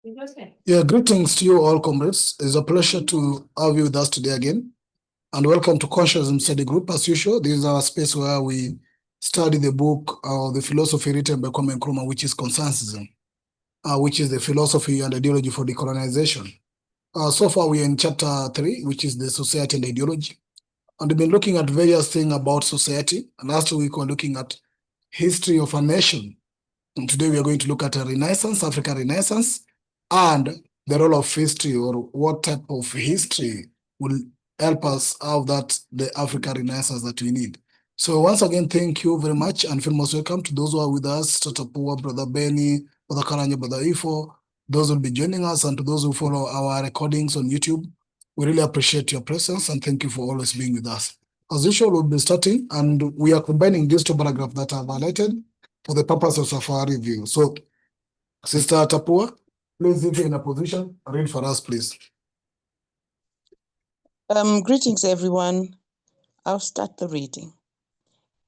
Yeah, greetings to you all, comrades. It's a pleasure to have you with us today again. And welcome to Consciousness Study Group. As usual, this is our space where we study the book or the philosophy written by Kwame Nkrumah, which is Consensusism, which is the philosophy and ideology for decolonization. So far, we are in chapter 3, which is the society and ideology. And we've been looking at various things about society. And last week, we were looking at history of a nation. And today, we are going to look at a Renaissance, African Renaissance, and the role of history, or what type of history will help us have that the African Renaissance that we need. So once again, thank you very much, and feel most welcome to those who are with us, Tatapua, Brother Benny, Brother Karanja, Brother Ifo, those who will be joining us, and to those who follow our recordings on YouTube. We really appreciate your presence, and thank you for always being with us. As usual, we'll be starting, and we are combining these two paragraphs that I've highlighted for the purposes of our review. So, Sister Tapua, please, if you're in a position, read for us, please. Greetings, everyone. I'll start the reading.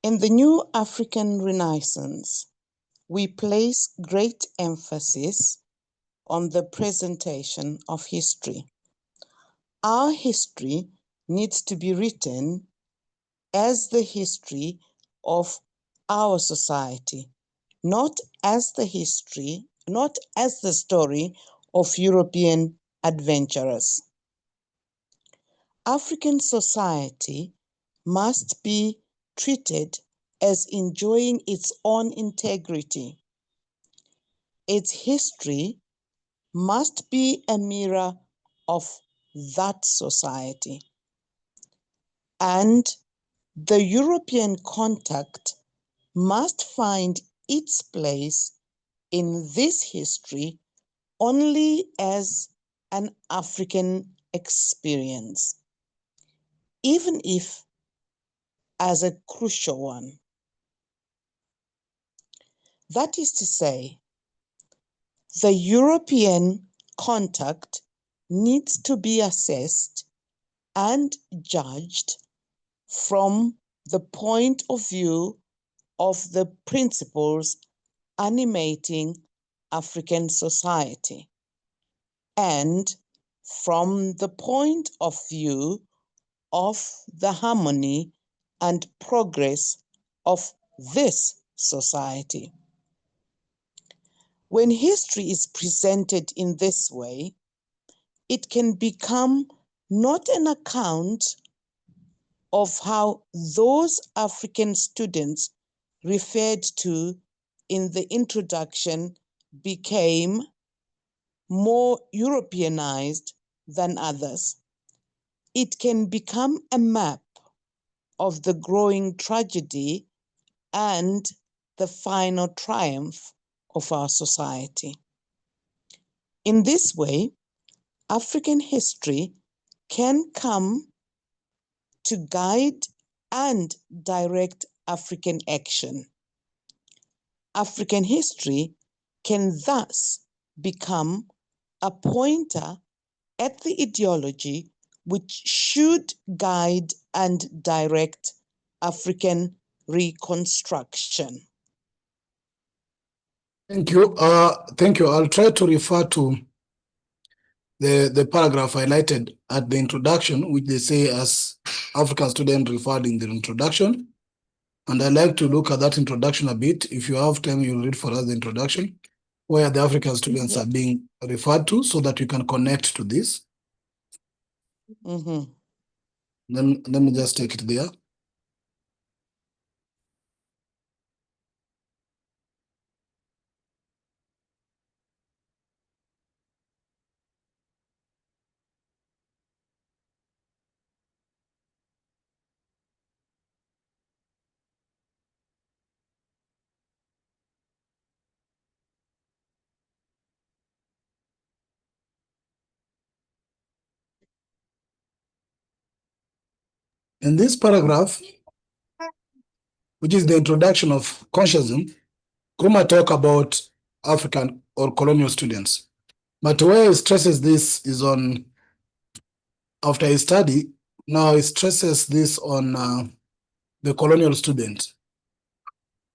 In the new African Renaissance, we place great emphasis on the presentation of history. Our history needs to be written as the history of our society, not as the story of European adventurers. African society must be treated as enjoying its own integrity. Its history must be a mirror of that society. And the European contact must find its place in this history only as an African experience, even if as a crucial one. That is to say, the European contact needs to be assessed and judged from the point of view of the principles animating African society, and from the point of view of the harmony and progress of this society. When history is presented in this way, it can become not an account of how those African students referred to in the introduction became more Europeanized than others. It can become a map of the growing tragedy and the final triumph of our society. In this way, African history can come to guide and direct African action. African history can thus become a pointer at the ideology which should guide and direct African reconstruction. Thank you. Thank you. I'll try to refer to the paragraph highlighted at the introduction, which they say as African student referred in the introduction. And I'd like to look at that introduction a bit. If you have time, you'll read for us the introduction, where the African students are being referred to, so that we can connect to this. Then let me just take it there. In this paragraph, which is the introduction of consciousness, Nkrumah talk about African or colonial students. But where he stresses this is on, after his study, now he stresses this on the colonial student.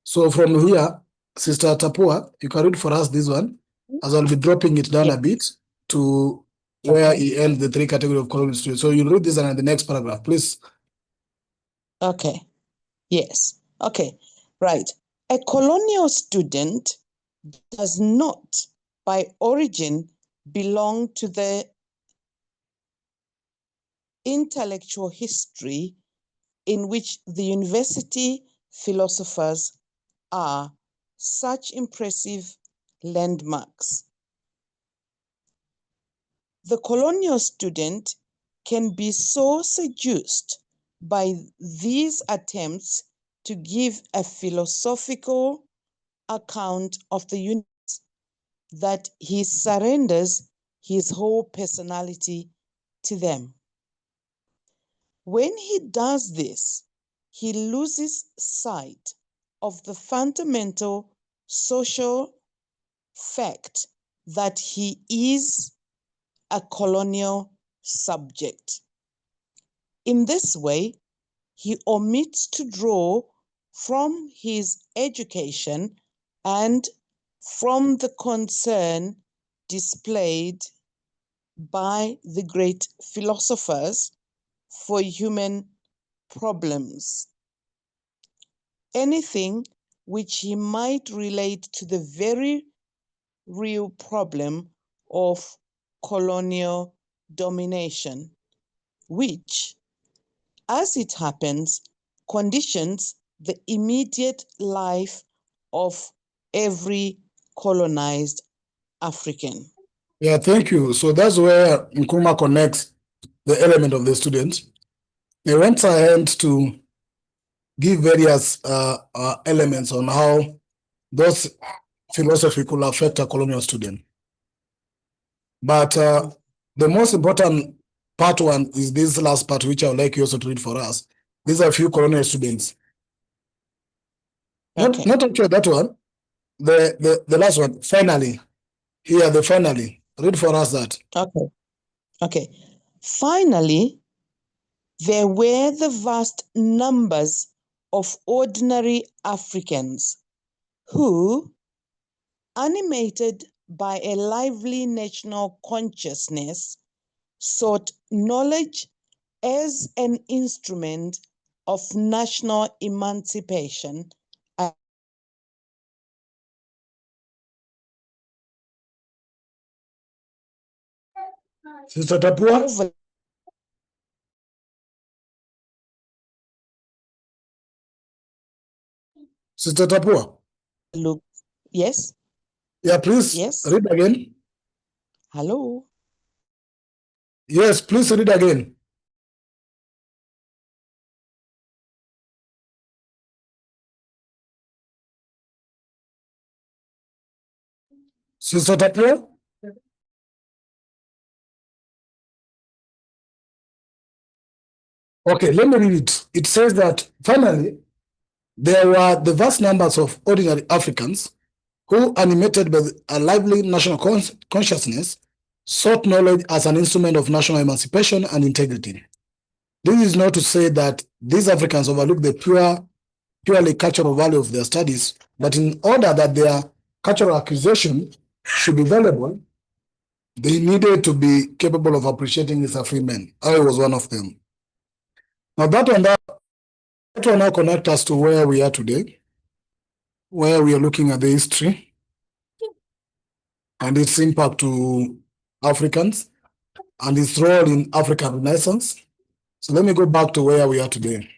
So from here, Sister Tapua, you can read for us this one. as I'll be dropping it down Yeah. a bit to where he ends the three categories of colonial students. So you'll read this and in the next paragraph, please. Okay. Yes. Okay. Right. A colonial student does not, by origin, belong to the intellectual history in which the university philosophers are such impressive landmarks. The colonial student can be so seduced by these attempts to give a philosophical account of the universe that he surrenders his whole personality to them. When he does this, he loses sight of the fundamental social fact that he is a colonial subject. In this way, he omits to draw from his education and from the concern displayed by the great philosophers for human problems. Anything which he might relate to the very real problem of colonial domination, which, as it happens, conditions the immediate life of every colonized African. Yeah, thank you. So that's where Nkrumah connects the element of the student. He went ahead to give various elements on how those philosophy could affect a colonial student. But the most important part one is this last part, which I would like you also to read for us. These are a few colonial students. Okay. Not actually that one. The last one. Finally, here the finally. Read for us that. Okay. Okay. Finally, there were the vast numbers of ordinary Africans who, animated by a lively national consciousness, sought knowledge as an instrument of national emancipation. Sister Tapua. Over Sister Tapua. look, yes, Yeah, please yes, read again. hello. Yes, please read again. Sister Tapua. Okay, let me read it. It says that finally, there were the vast numbers of ordinary Africans who, animated by a lively national consciousness, sought knowledge as an instrument of national emancipation and integrity. This is not to say that these Africans overlook the purely cultural value of their studies, but in order that their cultural acquisition should be valuable, they needed to be capable of appreciating as a free man. I was one of them. Now that will now connect us to where we are today, where we are looking at the history and its impact to Africans and its role in African Renaissance. So let me go back to where we are today.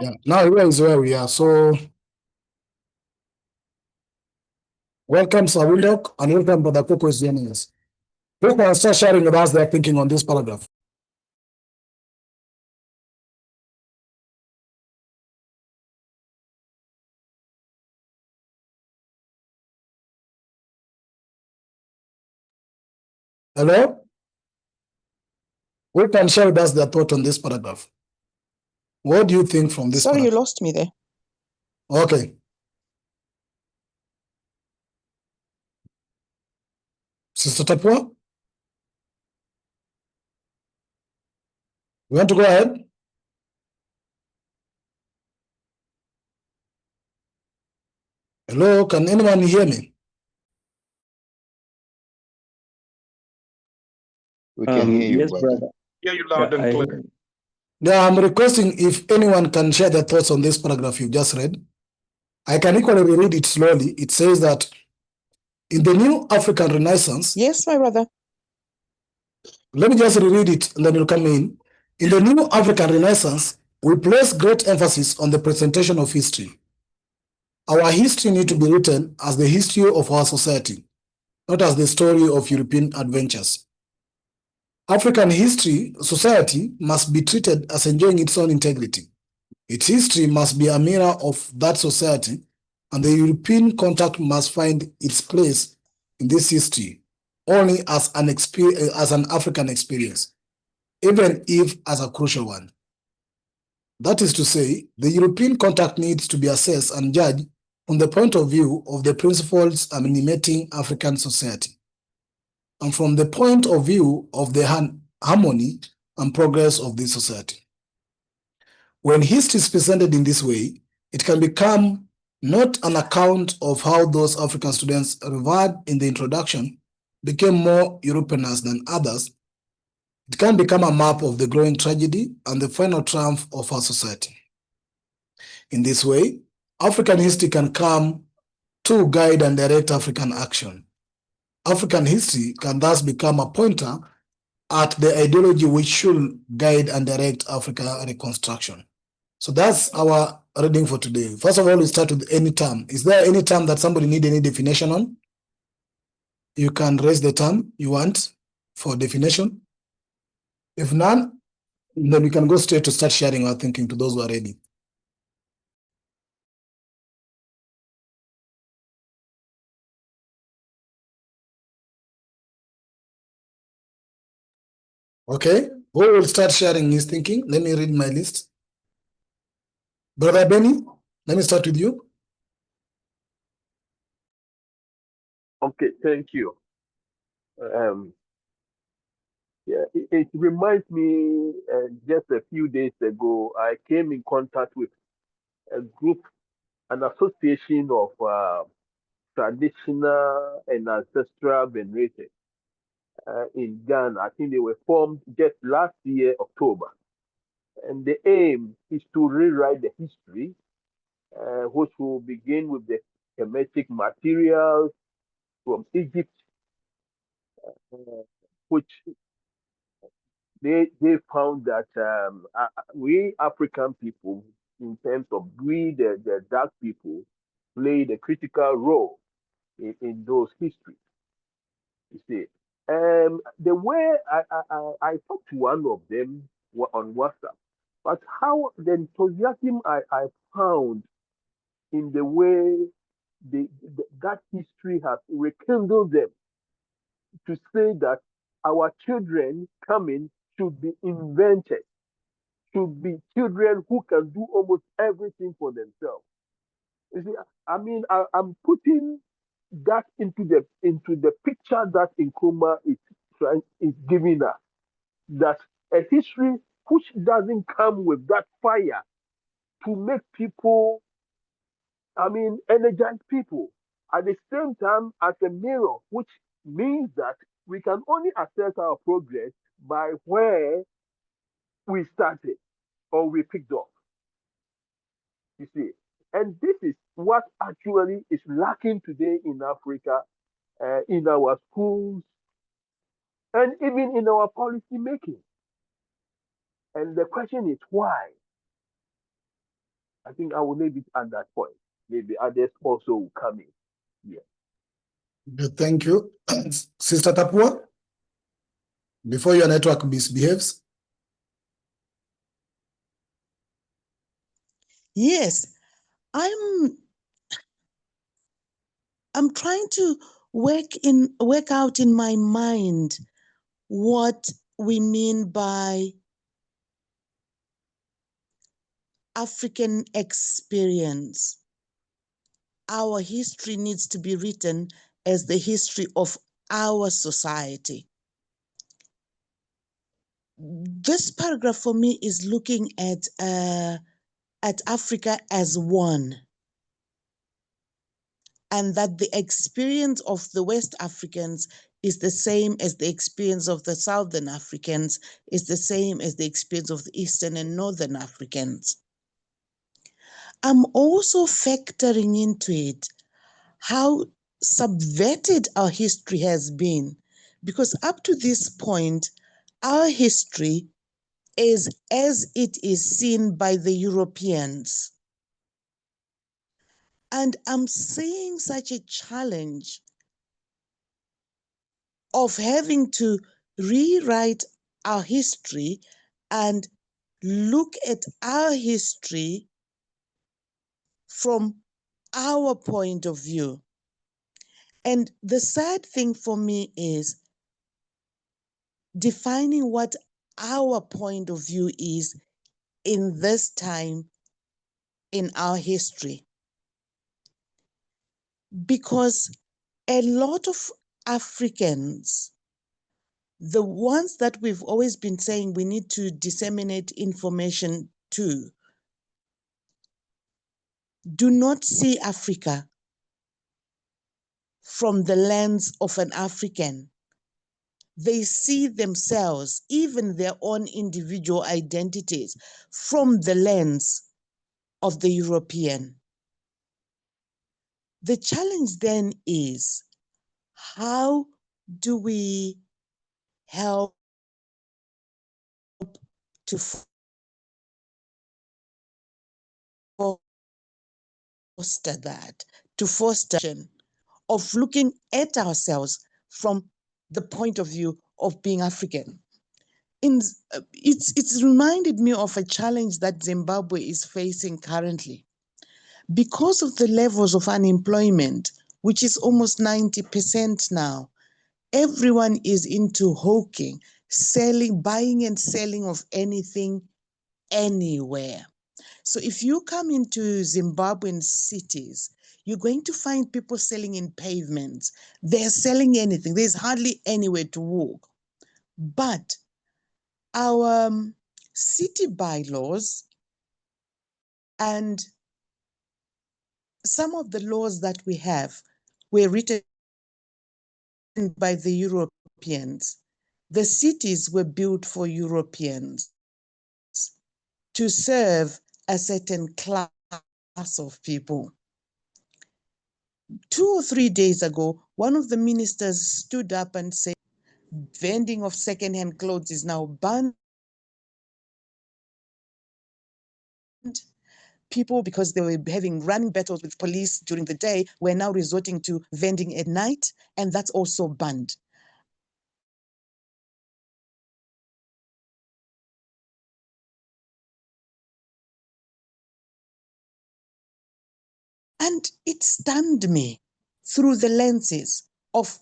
Yeah, now here is where we are. So welcome, Sir Wildok, and welcome, Brother Coco is joining us. Who can start sharing with us their thinking on this paragraph? Hello? Who can share with us their thought on this paragraph? What do you think from this Sorry, you paragraph? lost me there. Okay. Sister Tapua, you want to go ahead? Hello, can anyone hear me? We can hear you, Yes, brother. brother. Hear you loud and clear. Yeah, I'm requesting if anyone can share their thoughts on this paragraph you just read. I can equally reread it slowly. It says that in the new African Renaissance, Yes, my brother. let me just reread it and then you'll come in. In the new African Renaissance, we place great emphasis on the presentation of history. Our history needs to be written as the history of our society, not as the story of European adventures. African society must be treated as enjoying its own integrity. Its history must be a mirror of that society, and the European contact must find its place in this history only as an African experience, even if as a crucial one. That is to say, the European contact needs to be assessed and judged from the point of view of the principles animating African society, and from the point of view of the harmony and progress of this society. When history is presented in this way, it can become not an account of how those African students revered in the introduction became more Europeanized than others. It can become a map of the growing tragedy and the final triumph of our society. In this way, African history can come to guide and direct African action. African history can thus become a pointer at the ideology which should guide and direct Africa reconstruction. So that's our reading for today. First of all, we start with any term. Is there any term that somebody need any definition on? You can raise the term you want for definition. If none, then we can go straight to start sharing our thinking to those who are ready. Okay, who will start sharing his thinking? Let me read my list. Brother Benny, let me start with you. Okay, thank you. Yeah, it reminds me just a few days ago, I came in contact with a group, an association of traditional and ancestral venerators in Ghana. I think they were formed just last year, October. And the aim is to rewrite the history, which will begin with the Kemetic materials from Egypt, which they found that we African people, in terms of we, the dark people, played a critical role in those histories. You see, the way I talked to one of them on WhatsApp, but how the enthusiasm I found in the way that history has rekindled them to say that our children coming should be invented, should be children who can do almost everything for themselves. You see, I mean, I'm putting that into the picture that Nkrumah is giving us. That a history which doesn't come with that fire to make people, I mean, energize people. At the same time, as a mirror, which means that we can only assess our progress by where we started or we picked up. You see, and this is what actually is lacking today in Africa, in our schools, and even in our policy making. And the question is why? I think I will leave it at that point. Maybe others also will come in. Yeah. Good, thank you. Sister Tapua, before your network misbehaves. Yes, I'm trying to work out in my mind what we mean by African experience. Our history needs to be written as the history of our society. This paragraph for me is looking at Africa as one. and that the experience of the West Africans is the same as the experience of the Southern Africans, is the same as the experience of the Eastern and Northern Africans. I'm also factoring into it how subverted our history has been, because up to this point, our history is as it is seen by the Europeans. And I'm seeing such a challenge of having to rewrite our history and look at our history from our point of view. And the sad thing for me is defining what our point of view is in this time in our history. Because a lot of Africans, the ones that we've always been saying we need to disseminate information to, do not see Africa from the lens of an African. They see themselves, even their own individual identities, from the lens of the European. The challenge then is, how do we help to foster that, to foster of looking at ourselves from the point of view of being African? It's reminded me of a challenge that Zimbabwe is facing currently. Because of the levels of unemployment, which is almost 90% now, everyone is into hawking, selling, buying and selling of anything, anywhere. So if you come into Zimbabwean cities, you're going to find people selling in pavements. They're selling anything. There's hardly anywhere to walk. But our city bylaws and some of the laws that we have were written by the Europeans. The cities were built for Europeans to serve a certain class of people. 2 or 3 days ago, one of the ministers stood up and said, vending of secondhand clothes is now banned. People, because they were having running battles with police during the day, were now resorting to vending at night, and that's also banned. And it stunned me through the lenses of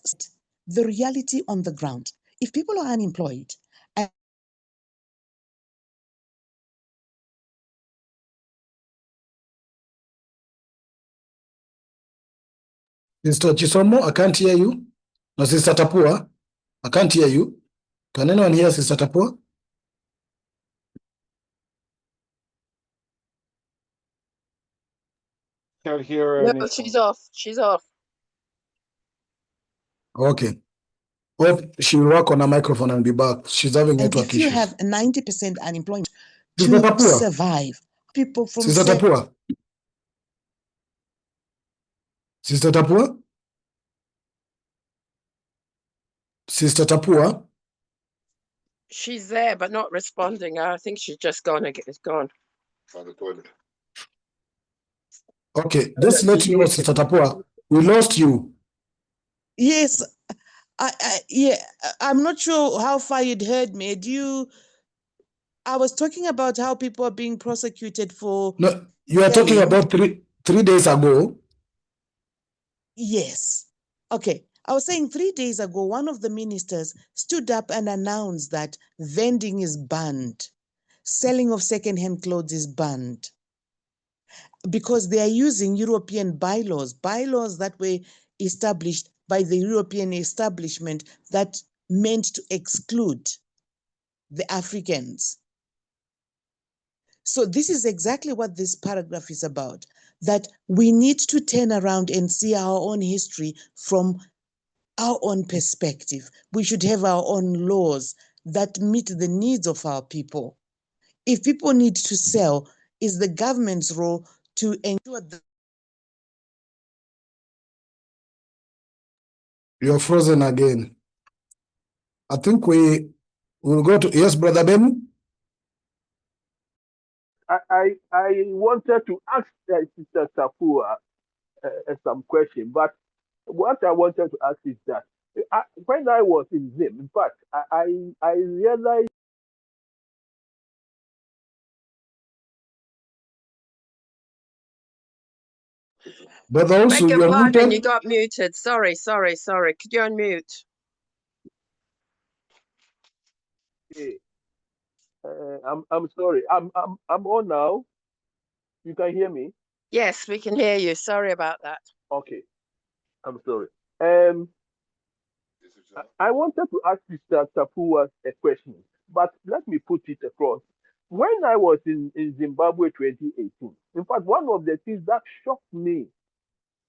the reality on the ground. If people are unemployed and Mr. Chisomo, I can't hear you. No, Sister Tapua, I can't hear you. Can anyone hear Sister Tapua? Can't hear her. No, anything. she's off. She's off. Okay. Well, she will work on her microphone and be back. She's having network if you issues. have 90% unemployment Sister to Tapua, survive, people from Sister Tapua. Sister Tapua? Sister Tapua? She's there, but not responding. I think she's just gone. It's gone. On the toilet. Okay, just let you know, Sister Tapua, we lost you. Yes, I'm not sure how far you'd heard me. I was talking about how people are being prosecuted for. No, you are talking selling. about three days ago. Yes. Okay. I was saying 3 days ago, one of the ministers stood up and announced that vending is banned. Selling of secondhand clothes is banned because they are using European bylaws that were established by the European establishment that meant to exclude the Africans. So this is exactly what this paragraph is about, that we need to turn around and see our own history from our own perspective. We should have our own laws that meet the needs of our people. If people need to sell, it's the government's role to ensure that. You're frozen again. I think we will go to, yes, Brother Ben. I wanted to ask Sister Sapua some question, but what I wanted to ask is that when I was in Zim, in fact, I realized. Brother also, Beg your you're pardon, you muted. got muted. Sorry. Could you unmute? I'm sorry. I'm on now. You can hear me? Yes, we can hear you. Sorry about that. Okay. I'm sorry. I wanted to ask Sister Tapua a question, but let me put it across. When I was in Zimbabwe 2018, in fact, one of the things that shocked me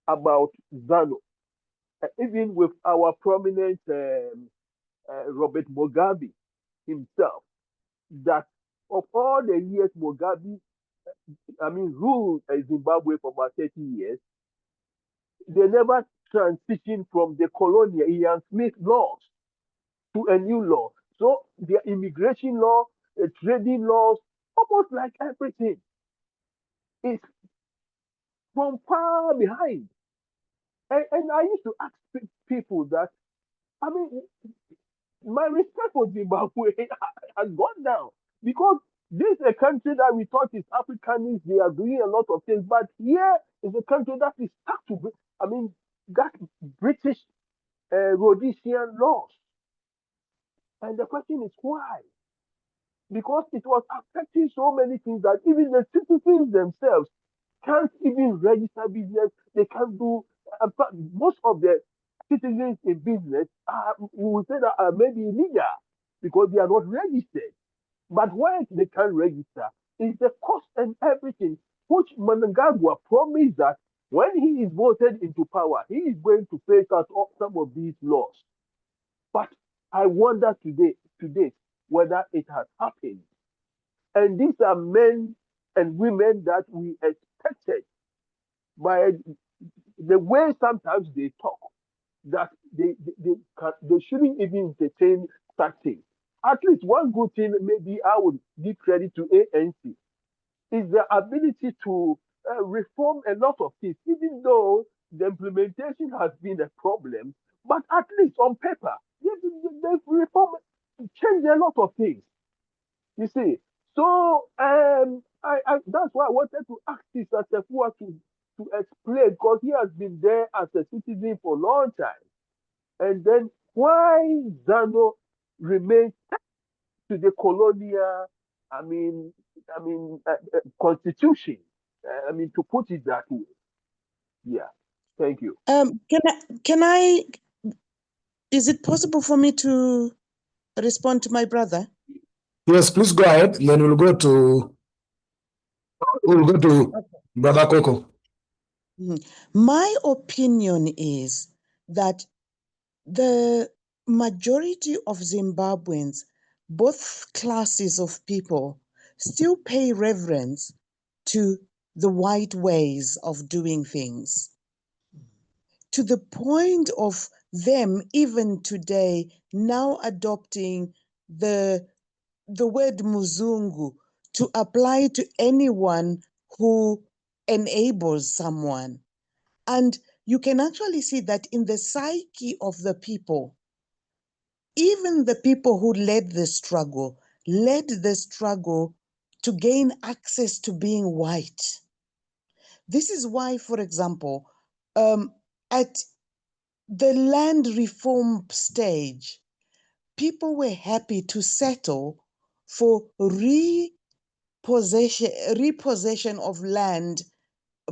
about ZANU, even with our prominent Robert Mugabe himself, that of all the years Mugabe, ruled Zimbabwe for about 30 years, they never transitioned from the colonial Ian Smith laws to a new law. So their immigration law, the trading laws, almost like everything is from far behind. And I used to ask people that, I mean, my respect for Zimbabwe has gone down because this is a country that we thought is Africanist. They are doing a lot of things, but here is a country that is stuck to, that British Rhodesian laws. And the question is why? Because it was affecting so many things that even the citizens themselves can't even register business. They can't do. Most of the citizens in business we would say that are maybe illegal because they are not registered. But why they can't register is the cost and everything, which Mnangagwa promised that when he is voted into power, he is going to phase out some of these laws. But I wonder today whether it has happened. And these are men and women that we expected by the way sometimes they talk, that they shouldn't even entertain such things. At least one good thing, maybe I would give credit to ANC, is the ability to reform a lot of things, even though the implementation has been a problem. But at least on paper, they've reformed, changed a lot of things. You see, so that's why I wanted to ask this Asefua to explain, because he has been there as a citizen for a long time. And then why ZANU remains to the colonial, constitution. To put it that way. Yeah. Thank you. Can I? Is it possible for me to respond to my brother? Yes, please go ahead. Then we'll go to Brother Coco. My opinion is that the majority of Zimbabweans, both classes of people, still pay reverence to the white ways of doing things, to the point of them even today now adopting the word muzungu to apply to anyone who enables someone. And you can actually see that in the psyche of the people, even the people who led the struggle to gain access to being white. This is why, for example, at the land reform stage, people were happy to settle for repossession of land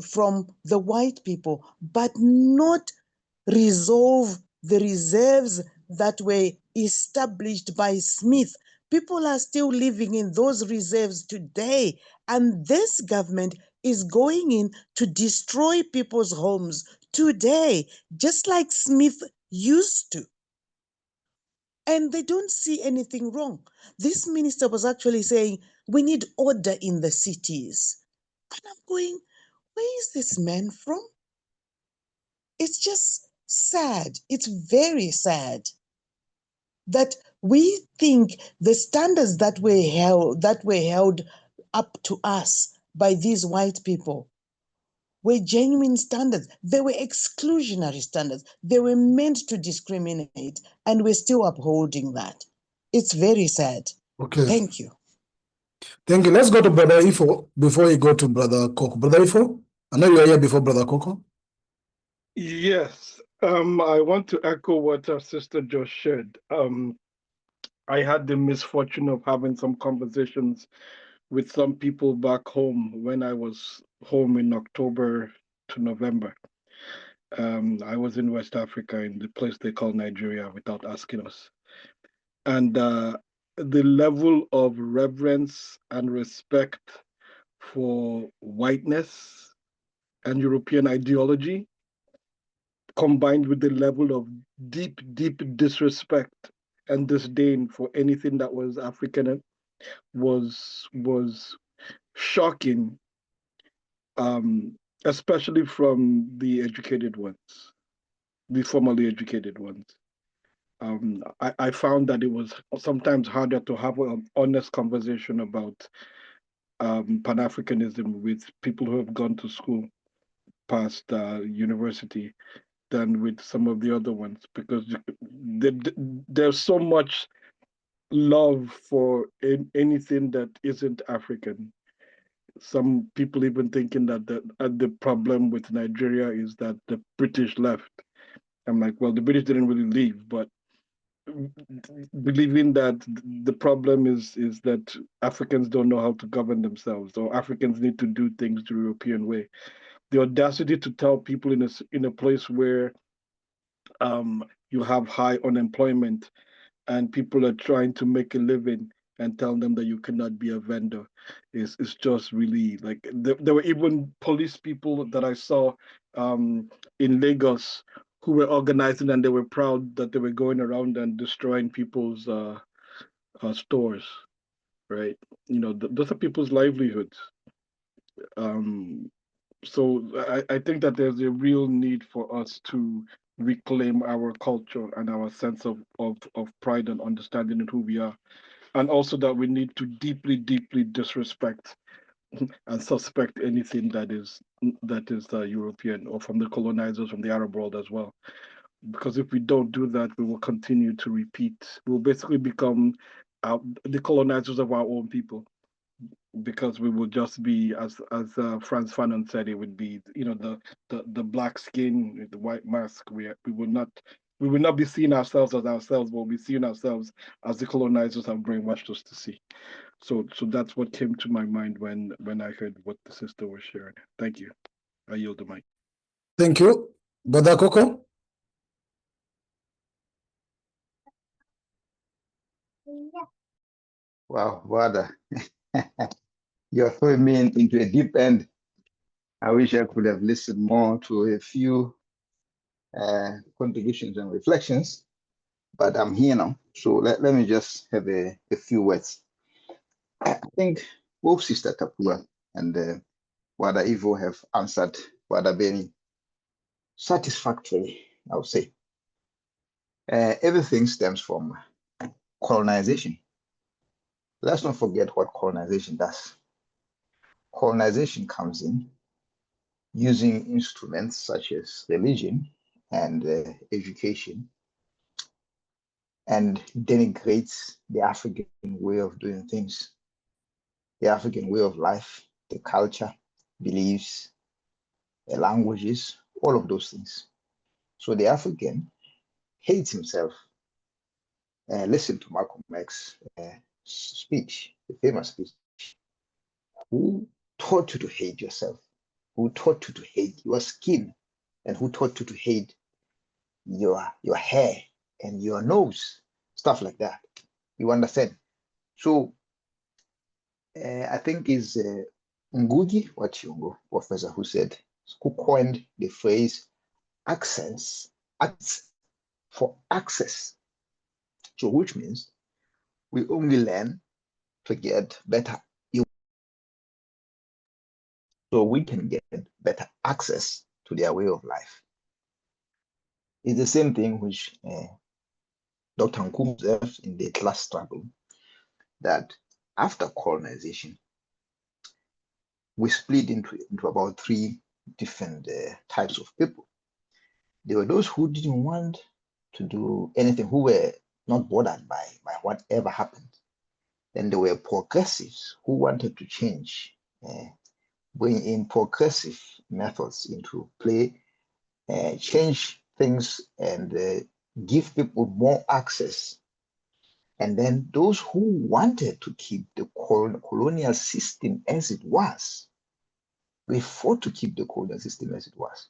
from the white people, but not resolve the reserves that were established by Smith People are still living in those reserves today. And this government is going in to destroy people's homes today, just like Smith used to. And they don't see anything wrong. This minister was actually saying, we need order in the cities. And I'm going, where is this man from? It's just sad. It's very sad that we think the standards that were held up to us by these white people were genuine standards. They were exclusionary standards. They were meant to discriminate, and we're still upholding that. It's very sad. Okay. Thank you. Thank you. Let's go to Brother Ifo before you go to Brother Coco. Brother Ifo, I know you are here before Brother Coco. Yes, I want to echo what our sister just shared. I had the misfortune of having some conversations with some people back home when I was home in October to November. I was in West Africa in the place they call Nigeria without asking us. And the level of reverence and respect for whiteness and European ideology, combined with the level of deep, deep disrespect and disdain for anything that was African, was shocking, especially from the educated ones, the formally educated ones. I found that it was sometimes harder to have an honest conversation about Pan-Africanism with people who have gone to school past university than with some of the other ones, because there's so much love for anything that isn't African. Some people even thinking that the problem with Nigeria is that the British left. I'm like, well, the British didn't really leave, but believing that the problem is that Africans don't know how to govern themselves, or Africans need to do things the European way. The audacity to tell people in a place where you have high unemployment and people are trying to make a living and tell them that you cannot be a vendor is just really like there were even police people that I saw in Lagos who were organizing, and they were proud that they were going around and destroying people's stores, right? You know, those are people's livelihoods. So I think that there's a real need for us to reclaim our culture and our sense of pride and understanding in who we are. And also that we need to deeply, deeply disrespect and suspect anything that is European or from the colonizers from the Arab world as well. Because if we don't do that, we will continue to repeat. We'll basically become the colonizers of our own people, because we will just be, as Frantz Fanon said, it would be, you know, the black skin, the white mask. We will not be seeing ourselves as ourselves, but we'll be seeing ourselves as the colonizers have brainwashed us to see. So that's what came to my mind when I heard what the sister was sharing. Thank you. I yield the mic. Thank you. Brother Coco. Wow, brother. You're throwing me into a deep end. I wish I could have listened more to a few contributions and reflections, but I'm here now. So let me just have a few words. I think both Sister Tapua and Wada Ivo have answered Wada Beni satisfactorily, I would say. Everything stems from colonization. Let's not forget what colonization does. Colonization comes in using instruments such as religion and education, and denigrates the African way of doing things, the African way of life, the culture, beliefs, the languages, all of those things. So the African hates himself. Listen to Malcolm X's speech, the famous speech. Who taught you to hate yourself? Who taught you to hate your skin? And who taught you to hate your hair and your nose? Stuff like that. You understand? So I think it's Ngugi wa Thiong'o, professor, who coined the phrase access for access. So which means we only learn to get better, so we can get better access to their way of life. It's the same thing which Dr. Nkrumah observed in the class struggle, that after colonization, we split into about three different types of people. There were those who didn't want to do anything, who were not bothered by whatever happened. Then there were progressives who wanted to change, bring in progressive methods into play, change things, and give people more access. And then those who wanted to keep the colonial system as it was, we fought to keep the colonial system as it was.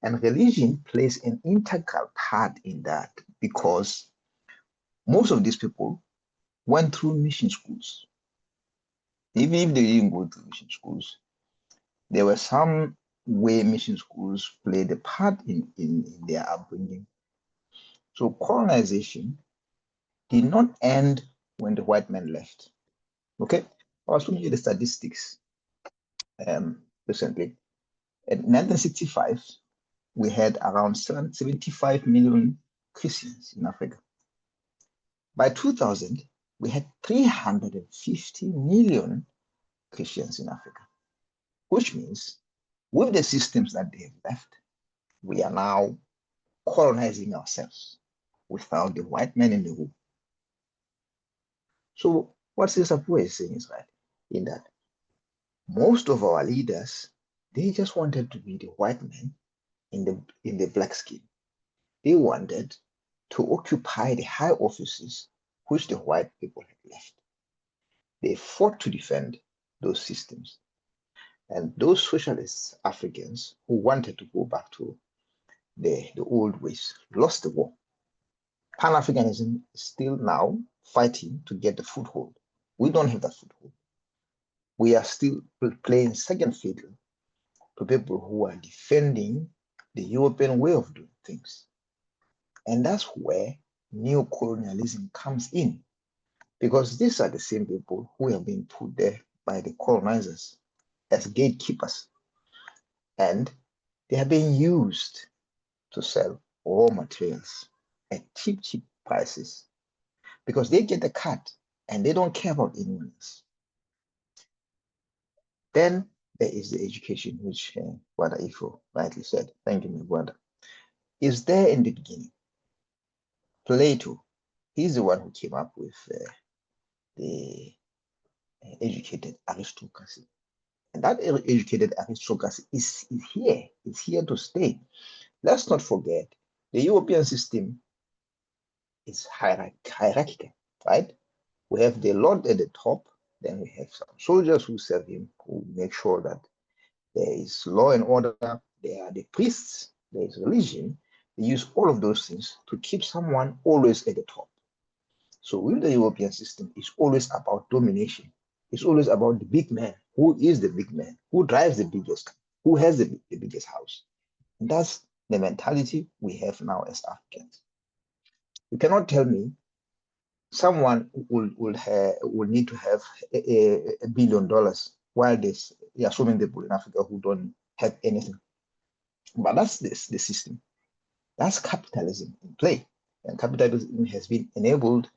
And religion plays an integral part in that, because most of these people went through mission schools. Even if they didn't go to mission schools, there were some way mission schools played a part in their upbringing. So colonization did not end when the white man left. Okay, I was looking at the statistics recently. In 1965, we had around 75 million Christians in Africa. By 2000, we had 350 million Christians in Africa, which means with the systems that they have left, we are now colonizing ourselves without the white man in the room. So what Sisapo is saying is right, in that most of our leaders, they just wanted to be the white man in the black skin. They wanted to occupy the high offices which the white people had left. They fought to defend those systems. And those socialist Africans who wanted to go back to the old ways lost the war. Pan-Africanism is still now fighting to get the foothold. We don't have that foothold. We are still playing second fiddle to people who are defending the European way of doing things. And that's where neo-colonialism comes in, because these are the same people who have been put there by the colonizers as gatekeepers. And they are being used to sell raw materials at cheap prices, because they get the cut and they don't care about anyone else. Then there is the education, which Brother Ifo rightly said. Thank you, my brother. Is there in the beginning. Plato, he's the one who came up with the educated aristocracy. And that educated aristocracy is here. It's here to stay. Let's not forget, the European system is hierarchical, right? We have the lord at the top, then we have some soldiers who serve him, who make sure that there is law and order. There are the priests, there is religion. They use all of those things to keep someone always at the top. So with the European system, it's always about domination. It's always about the big man. Who is the big man? Who drives the biggest? Who has the biggest house? And that's the mentality we have now as Africans. You cannot tell me someone will need to have $1 billion, while there are so many people in Africa who don't have anything. But that's the system. That's capitalism in play. And capitalism has been enabled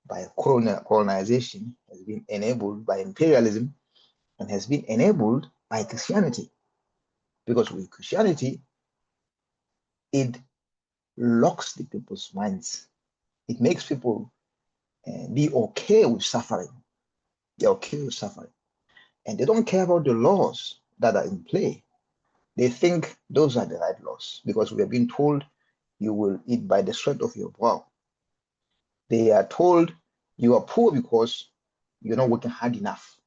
by colonization, has been enabled by imperialism, and has been enabled by Christianity. Because with Christianity, it locks the people's minds. It makes people be okay with suffering. They're okay with suffering. And they don't care about the laws that are in play. They think those are the right laws, because we have been told you will eat by the sweat of your brow. They are told you are poor because you're not working hard enough.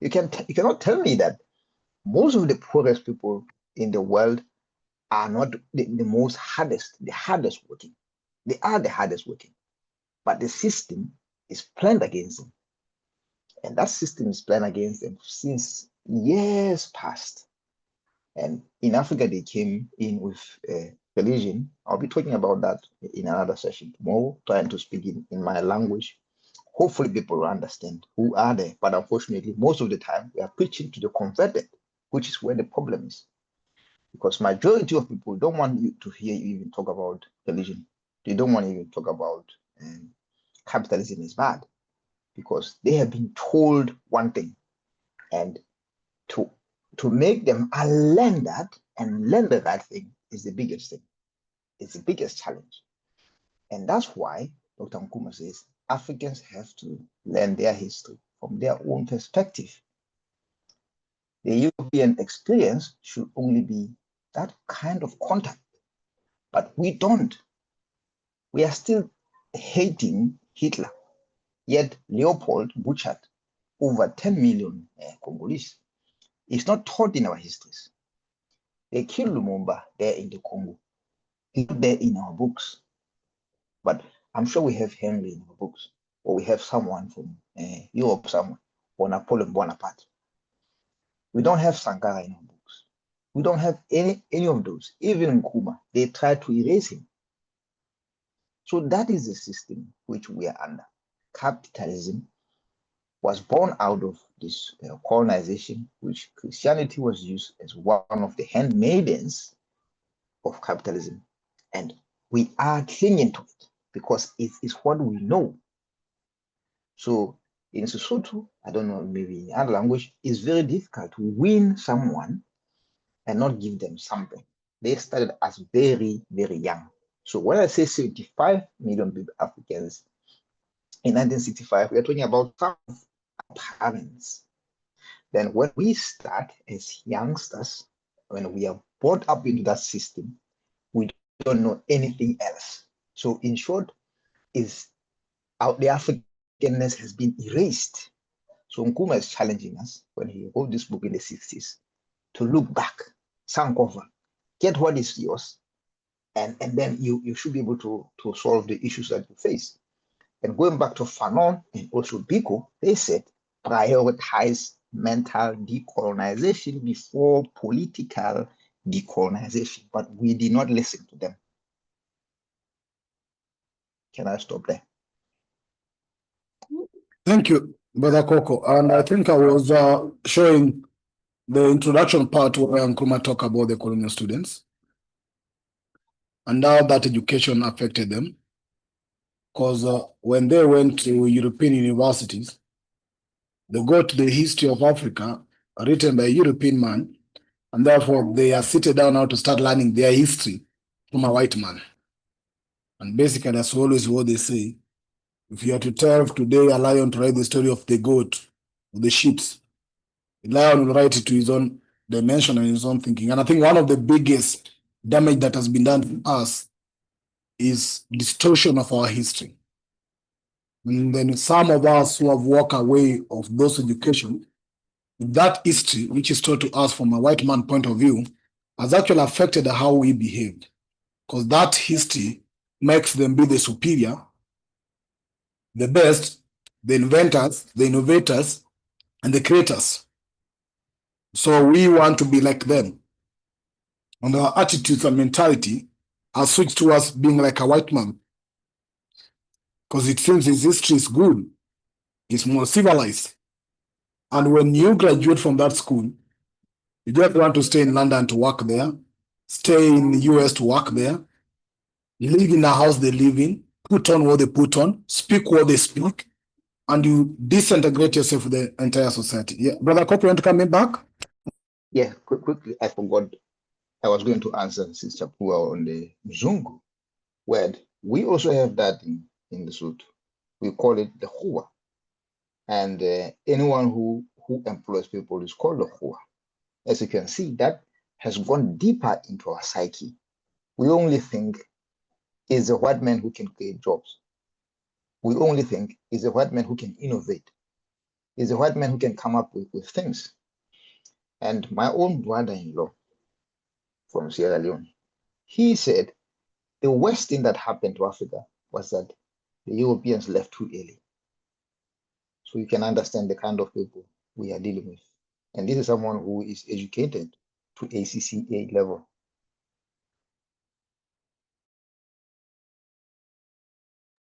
You cannot tell me that most of the poorest people in the world are not the hardest working. They are the hardest working, but the system is planned against them. And that system is playing against them since years past. And in Africa, they came in with religion. I'll be talking about that in another session tomorrow, trying to speak in my language. Hopefully people will understand who are they. But unfortunately, most of the time, we are preaching to the converted, which is where the problem is. Because majority of people don't want you to hear you even talk about religion. They don't want to even talk about capitalism is bad, because they have been told one thing. And to make them learn that and learn the right thing is the biggest thing. It's the biggest challenge. And that's why Dr. Nkrumah says Africans have to learn their history from their own perspective. The European experience should only be that kind of contact, but we don't. We are still hating Hitler, yet Leopold butchered over 10 million Congolese. It's not taught in our histories. They killed Lumumba there in the Congo. It's not there in our books. But I'm sure we have Henry in our books, or we have someone from Europe somewhere, or Napoleon Bonaparte. We don't have Sankara in our books. We don't have any of those. Even Nkrumah, they tried to erase him. So that is the system which we are under. Capitalism was born out of this colonization, which Christianity was used as one of the handmaidens of capitalism. And we are clinging to it because it is what we know. So in Sesotho, I don't know, maybe in other language, it's very difficult to win someone and not give them something. They started as very, very young. So when I say 75 million Africans in 1965, we are talking about some parents. Then when we start as youngsters, when we are brought up into that system, we don't know anything else. So in short, is the Africanness has been erased. So Nkrumah is challenging us when he wrote this book in the 60s to look back, sank over, get what is yours, and then you should be able to solve the issues that you face. And going back to Fanon and also Biko, they said prioritize mental decolonization before political decolonization, but we did not listen to them. Can I stop there? Thank you, Brother Coco. And I think I was showing the introduction part where Nkrumah talked about the colonial students and how that education affected them. Because when they went to European universities, they got the history of Africa written by a European man, and therefore they are seated down now to start learning their history from a white man. And basically, that's always what they say. If you are to tell today a lion to write the story of the goat, or the sheep, the lion will write it to his own dimension and his own thinking. And I think one of the biggest damage that has been done to us is distortion of our history. And then some of us who have walked away of those education, that history, which is taught to us from a white man point of view, has actually affected how we behaved. Because that history makes them be the superior, the best, the inventors, the innovators, and the creators. So we want to be like them. And our attitudes and mentality are switched towards being like a white man. Because it seems his history is good, it's more civilized. And when you graduate from that school, you just want to stay in London to work there, stay in the US to work there, live in the house they live in, put on what they put on, speak what they speak, and you disintegrate yourself with the entire society. Yeah, Brother Cope, you want to come in back? Yeah, quickly, I forgot. I was going to answer Sister Pua on the Mzungu word. We also have that in the suit. We call it the Hua. And anyone who employs people is called the Hua. As you can see, that has gone deeper into our psyche. We only think it's a white man who can create jobs. We only think it's a white man who can innovate. It's a white man who can come up with things. And my own brother-in-law from Sierra Leone, he said the worst thing that happened to Africa was that the Europeans left too early. so you can understand the kind of people we are dealing with. And this is someone who is educated to ACCA level.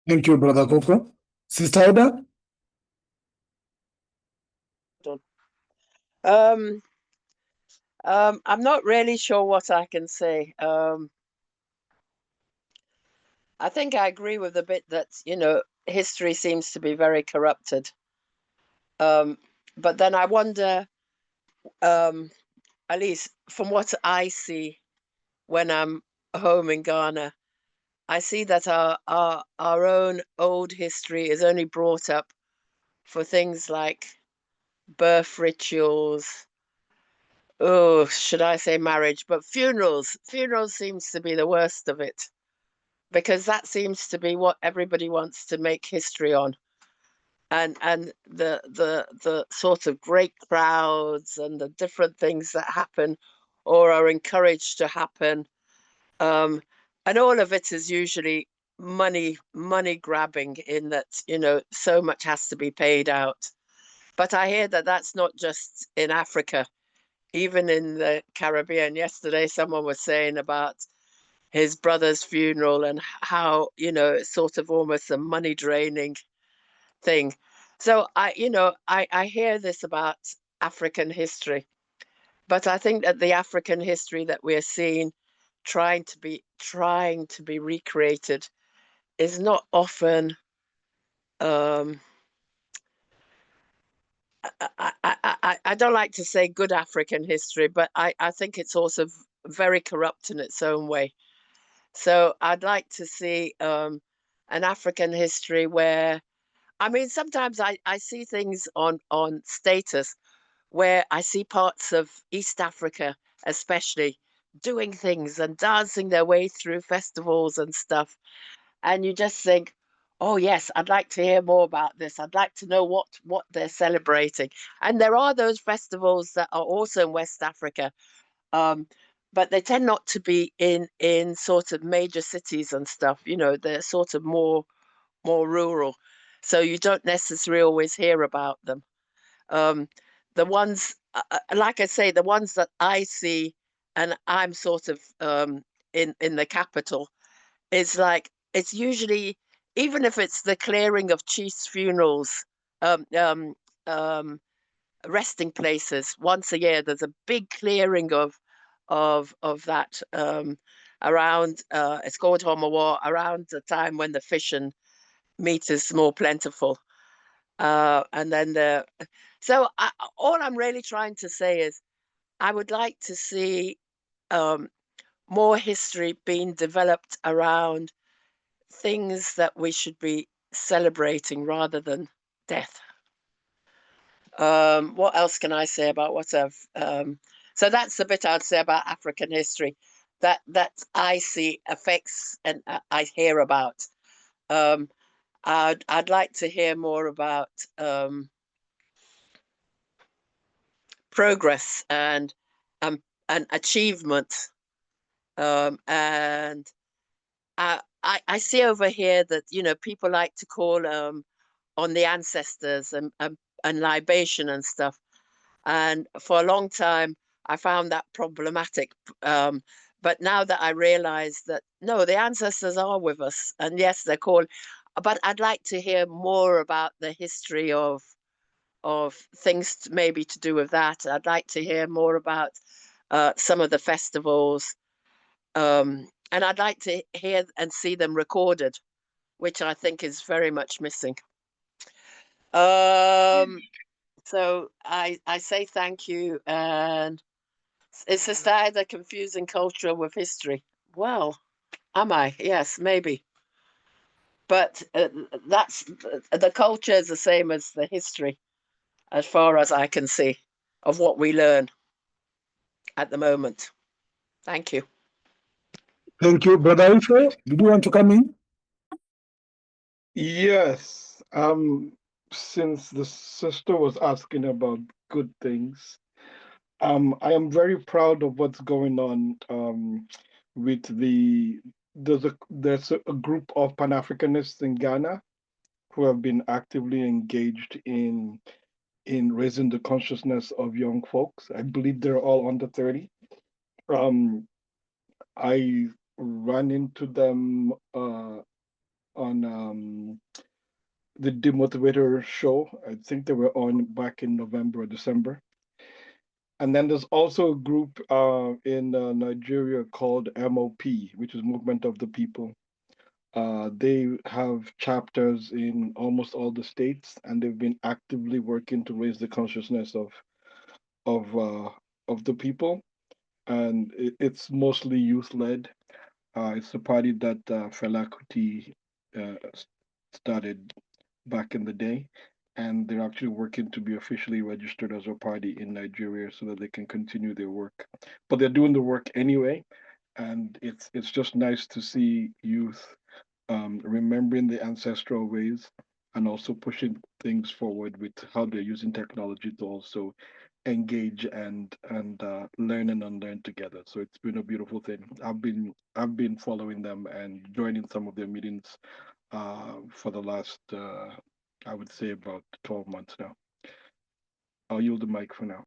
Thank you, Brother Koko. Sister Ida? I'm not really sure what I can say. I think I agree with the bit that, history seems to be very corrupted. But then I wonder, at least from what I see when I'm home in Ghana, I see that our own old history is only brought up for things like birth rituals. Oh, should I say marriage? But funerals. Funerals seems to be the worst of it, because that seems to be what everybody wants to make history on. And the sort of great crowds and the different things that happen or are encouraged to happen. And all of it is usually money grabbing, in that, so much has to be paid out. But I hear that that's not just in Africa, even in the Caribbean. Yesterday, someone was saying about his brother's funeral and how, it's sort of almost a money draining thing. So I hear this about African history, but I think that the African history that we're seeing trying to be recreated is not often I don't like to say good African history, but I think it's also very corrupt in its own way. So I'd like to see an African history where, I mean, sometimes I see things on status where I see parts of East Africa, especially, doing things and dancing their way through festivals and stuff. And you just think, oh yes, I'd like to hear more about this. I'd like to know what they're celebrating. And there are those festivals that are also in West Africa, um, but they tend not to be in sort of major cities and stuff. They're sort of more rural, so you don't necessarily always hear about them. The ones, like I say, the ones that I see, and I'm sort of in the capital, is like, it's usually, even if it's the clearing of chiefs' funerals, um, um, um, resting places once a year. There's a big clearing of that around. It's called Homawa, around the time when the fish and meat is more plentiful. And then all I'm really trying to say is, I would like to see um, more history being developed around things that we should be celebrating rather than death. What else can I say about what I've so that's the bit I'd say about African history that I see affects and I hear about. I'd like to hear more about progress and achievement. And I see over here that people like to call on the ancestors and libation and stuff. And for a long time, I found that problematic. But now that I realize that, no, the ancestors are with us. And yes, they're called. But I'd like to hear more about the history of things maybe to do with that. I'd like to hear more about some of the festivals. And I'd like to hear and see them recorded, which I think is very much missing. So I say thank you. And is Sister Ida confusing culture with history? Well, am I? Yes, maybe. But that's the culture is the same as the history, as far as I can see, of what we learn at the moment. Thank you. Thank you. Brother Ife, did you want to come in? Yes. Since the sister was asking about good things, I am very proud of what's going on with there's a group of Pan-Africanists in Ghana, who have been actively engaged in raising the consciousness of young folks. I believe they're all under 30. I ran into them on the Demotivator show. I think they were on back in November or December. And then there's also a group in Nigeria called MOP, which is Movement of the People. They have chapters in almost all the states, and they've been actively working to raise the consciousness of uh, of the people. And it's mostly youth led. It's a party that Fela Kuti started back in the day, and they're actually working to be officially registered as a party in Nigeria so that they can continue their work. But they're doing the work anyway, and it's just nice to see youth remembering the ancestral ways and also pushing things forward with how they're using technology to also engage and learn and unlearn together. So it's been a beautiful thing. I've been following them and joining some of their meetings for the last I would say about 12 months now. I'll yield the mic for now.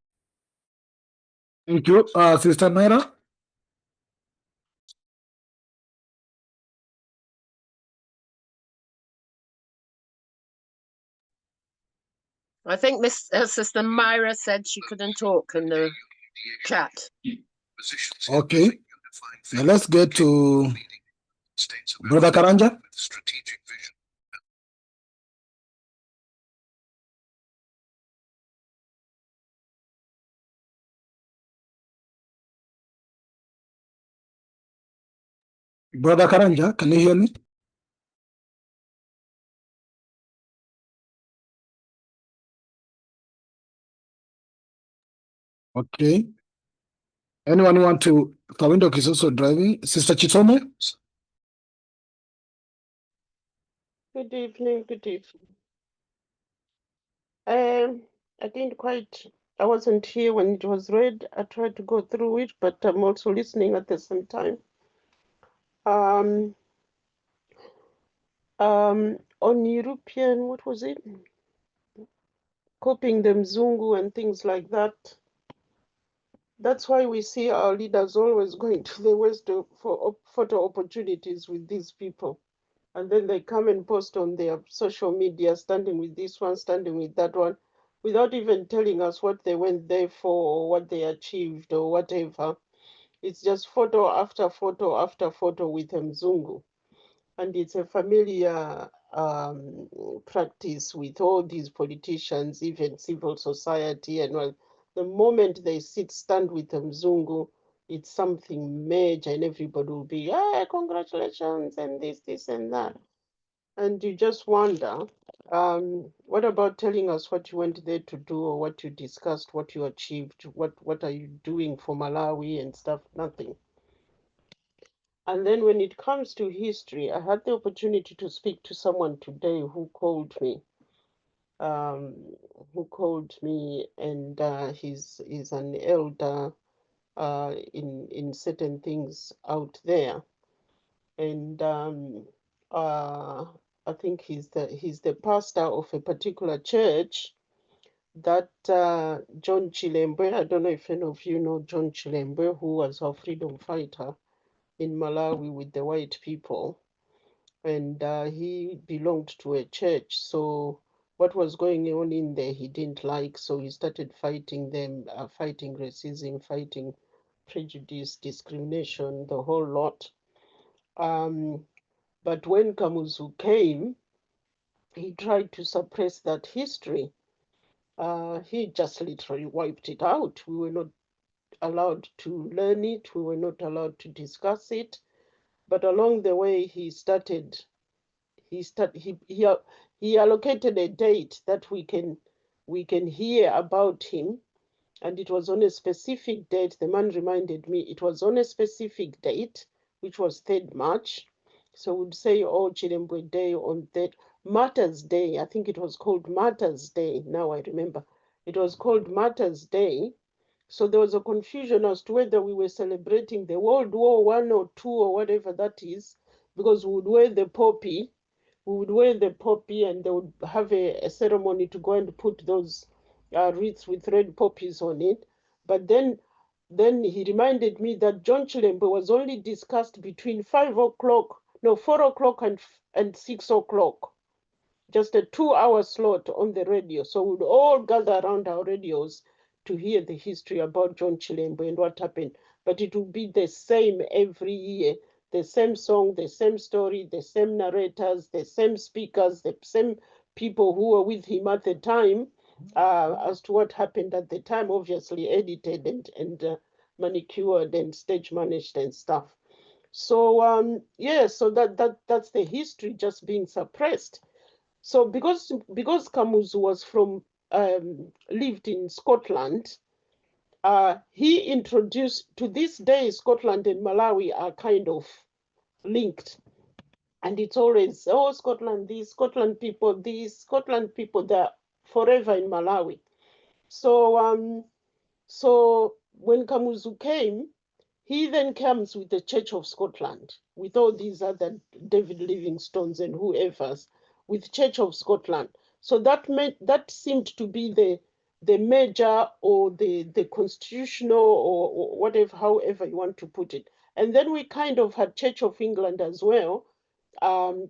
Thank you, Sister Naira. I think Miss Sister Myra said she couldn't talk in the chat. Okay. Now let's get to Brother Karanja. Brother Karanja, can you hear me? Okay. Anyone want to? Kawindok is also driving. Sister Chitome? Good evening, good evening. I didn't quite, I wasn't here when it was read. I tried to go through it, but I'm also listening at the same time. On European, what was it? Copying the Mzungu and things like that. That's why we see our leaders always going to the West for photo opportunities with these people. And then they come and post on their social media, standing with this one, standing with that one, without even telling us what they went there for or what they achieved or whatever. It's just photo after photo after photo with Mzungu. And it's a familiar practice with all these politicians, even civil society. And well, the moment they stand with Mzungu, it's something major, and everybody will be, hey, congratulations, and this, and that. And you just wonder, what about telling us what you went there to do or what you discussed, what you achieved, what are you doing for Malawi and stuff? Nothing. And then when it comes to history, I had the opportunity to speak to someone today who called me, and he's an elder in certain things out there. And I think he's the pastor of a particular church that John Chilembwe, I don't know if any of you know John Chilembwe, who was our freedom fighter in Malawi with the white people. And he belonged to a church. So what was going on in there, he didn't like. So he started fighting them, fighting racism, fighting prejudice, discrimination, the whole lot. But when Kamuzu came, he tried to suppress that history. He just literally wiped it out. We were not allowed to learn it. We were not allowed to discuss it. But along the way, he allocated a date that we can hear about him. And it was on a specific date. The man reminded me it was on a specific date, which was 3rd March. So we'd say, oh, Chilembwe Day on that Martyrs Day. I think it was called Martyrs Day. Now I remember. It was called Martyrs Day. So there was a confusion as to whether we were celebrating the World War I or II or whatever that is, because we would wear the poppy we would wear the poppy, and they would have a ceremony to go and put those wreaths with red poppies on it. But then he reminded me that John Chilembe was only discussed between 4 o'clock and 6 o'clock. Just a 2-hour slot on the radio. So we'd all gather around our radios to hear the history about John Chilembe and what happened. But it would be the same every year. The same song, the same story, the same narrators, the same speakers, the same people who were with him at the time, as to what happened at the time, obviously edited and manicured and stage managed and stuff. So yeah, so that's the history just being suppressed. So because Kamuzu was from lived in Scotland, he introduced, to this day, Scotland and Malawi are kind of linked. And it's always, oh, Scotland, these Scotland people, they're forever in Malawi. So so when Kamuzu came, he then comes with the Church of Scotland, with all these other David Livingstones and whoever's, with Church of Scotland. So that seemed to be the major or the constitutional or whatever, however you want to put it. And then we kind of had Church of England as well, they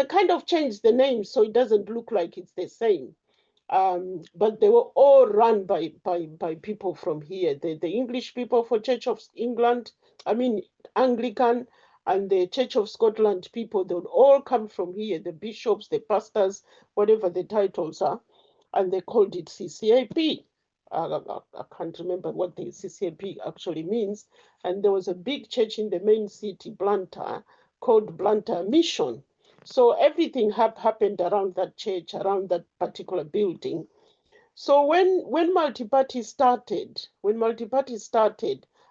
kind of changed the name so it doesn't look like it's the same. But they were all run by people from here. The English people for Church of England, I mean Anglican, and the Church of Scotland people, they would all come from here, the bishops, the pastors, whatever the titles are, and they called it CCAP. I can't remember what the CCAP actually means. And there was a big church in the main city, Blantyre, called Blantyre Mission. So everything happened around that church, around that particular building. So when multi-party started,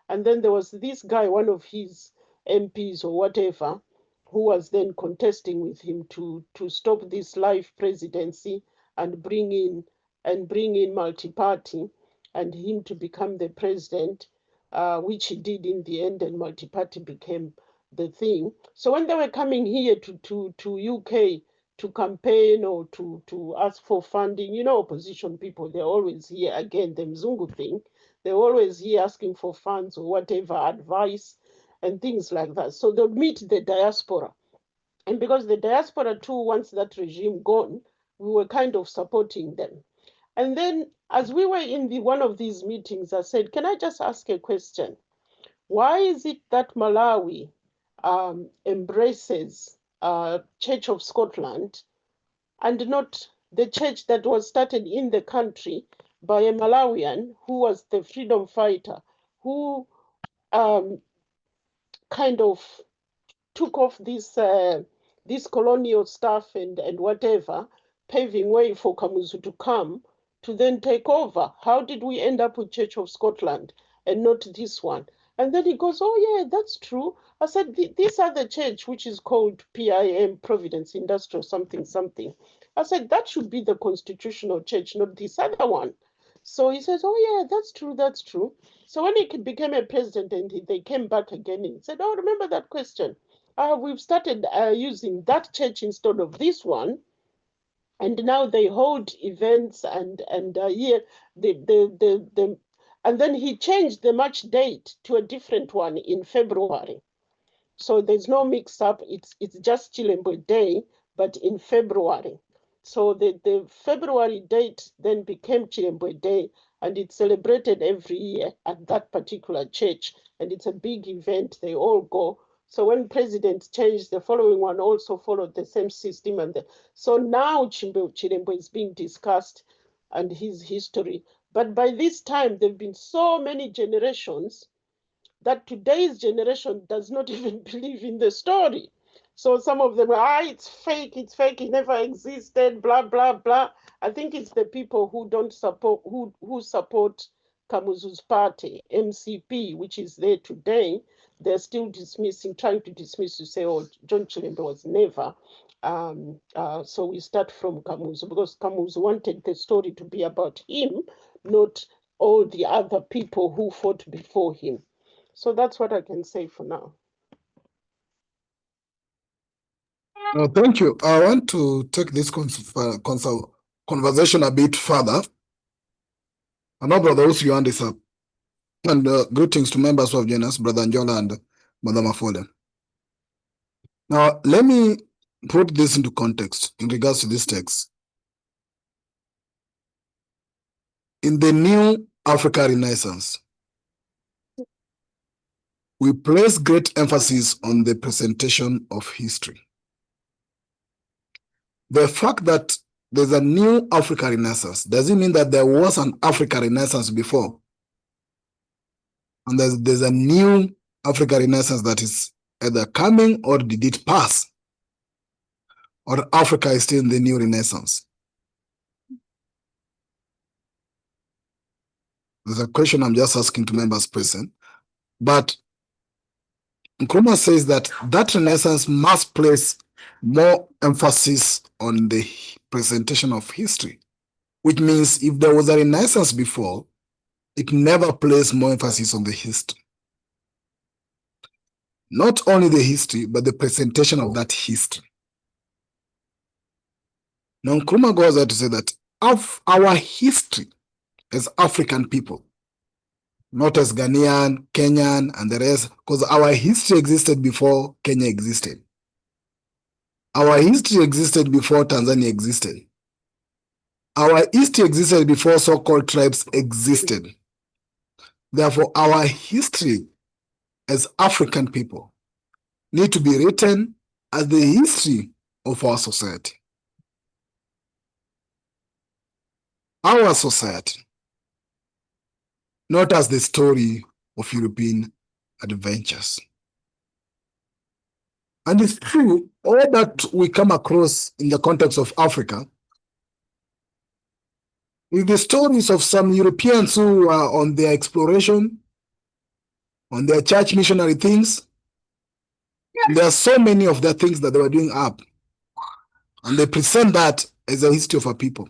and then there was this guy, one of his MPs or whatever, who was then contesting with him to stop this live presidency and bring in multi-party, and him to become the president, which he did in the end, and multi-party became the thing. So when they were coming here to UK to campaign or to ask for funding, you know, opposition people, they're always here, again, the Mzungu thing, they're always here asking for funds or whatever, advice and things like that. So they'll meet the diaspora. And because the diaspora too, once that regime gone, we were kind of supporting them. And then as we were in one of these meetings, I said, can I just ask a question? Why is it that Malawi embraces Church of Scotland and not the church that was started in the country by a Malawian who was the freedom fighter, who kind of took off this colonial stuff and whatever, paving way for Kamuzu to come to then take over? How did we end up with Church of Scotland and not this one? And then he goes, oh yeah, that's true. I said, this other church, which is called PIM, Providence Industrial something something. I said, that should be the constitutional church, not this other one. So he says, oh yeah, that's true, that's true. So when he became a president and they came back again and said, oh, remember that question? We've started using that church instead of this one. And now they hold events and here and then he changed the March date to a different one in February. So there's no mix up. It's just Chilembe Day, but in February. So the February date then became Chilembe Day, and it's celebrated every year at that particular church. And it's a big event. They all go. So when president changed, the following one also followed the same system. So now Chilembe is being discussed and his history. But by this time, there have been so many generations that today's generation does not even believe in the story. So some of them are, it's fake, it never existed, blah, blah, blah. I think it's the people who don't support, who support Kamuzu's party, MCP, which is there today. They're still trying to dismiss, to say, oh, John Chilembe was never. So we start from Kamuzu, because Kamuzu wanted the story to be about him, not all the other people who fought before him. So that's what I can say for now. Thank you. I want to take this conversation a bit further. I know Brother Usi, you hand this up. And greetings to members who have joined us, Brother Anjola and Mother Mafole. Now, let me put this into context in regards to this text. In the new Africa Renaissance, we place great emphasis on the presentation of history. The fact that there's a new Africa Renaissance doesn't mean that there was an Africa Renaissance before. And there's a new Africa Renaissance that is either coming or did it pass, or Africa is still in the new Renaissance. There's a question I'm just asking to members present. But Nkrumah says that that Renaissance must place more emphasis on the presentation of history, which means if there was a Renaissance before, it never placed more emphasis on the history. Not only the history, but the presentation of that history. Now, Nkrumah goes on to say that of our history as African people, not as Ghanaian, Kenyan, and the rest, because our history existed before Kenya existed. Our history existed before Tanzania existed. Our history existed before so-called tribes existed. Therefore, our history as African people need to be written as the history of our society. Our society, not as the story of European adventures. And it's true, all that we come across in the context of Africa is the stories of some Europeans who are on their exploration, on their church missionary things. There are so many of the things that they were doing up. And they present that as a history of a people,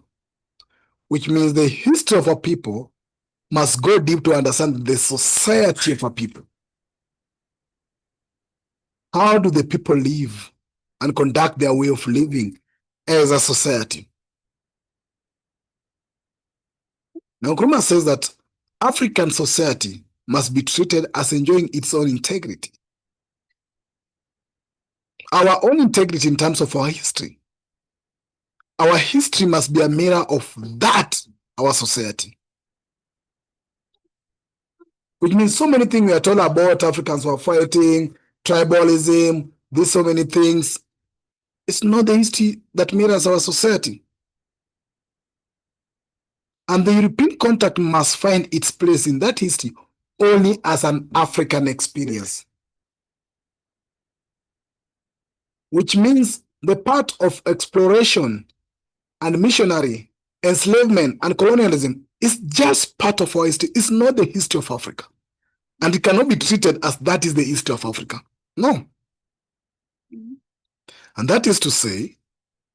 which means the history of a people must go deep to understand the society of a people. How do the people live and conduct their way of living as a society? Now, Nkrumah says that African society must be treated as enjoying its own integrity. Our own integrity in terms of our history. Our history must be a mirror of that, our society. Which means so many things we are told about Africans who are fighting, tribalism, these so many things. It's not the history that mirrors our society. And the European contact must find its place in that history only as an African experience. Which means the part of exploration and missionary, enslavement and colonialism is just part of our history. It's not the history of Africa. And it cannot be treated as that is the history of Africa. No. And that is to say,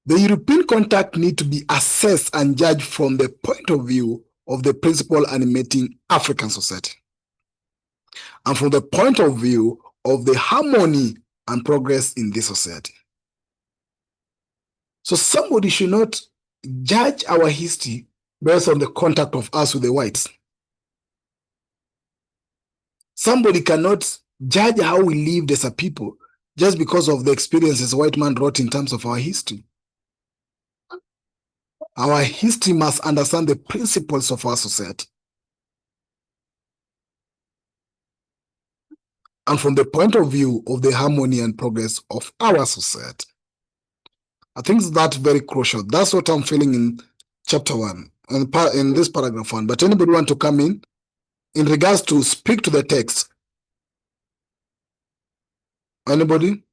the European contact need to be assessed and judged from the point of view of the principle animating African society. And from the point of view of the harmony and progress in this society. So somebody should not judge our history based on the contact of us with the whites. Somebody cannot judge how we lived as a people just because of the experiences a white man wrote in terms of our history. Our history must understand the principles of our society. And from the point of view of the harmony and progress of our society. I think that's very crucial. That's what I'm feeling in chapter 1, in this paragraph 1. But anybody want to come in regards to speak to the text? Anybody?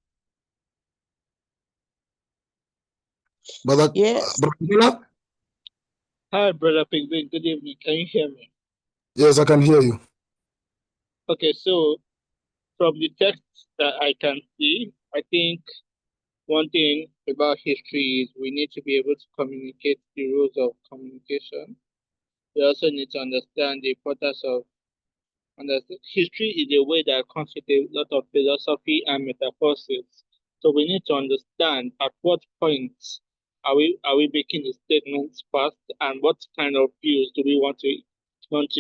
Brother, Yes. Brother? Hi, Brother Penguin. Good evening. Can you hear me? Yes, I can hear you. Okay, so from the text that I can see, I think one thing about history is we need to be able to communicate the rules of communication. We also need to understand the importance of history is a way that comes with a lot of philosophy and metaphors So we need to understand at what point are we making the statements first, and what kind of views do we want to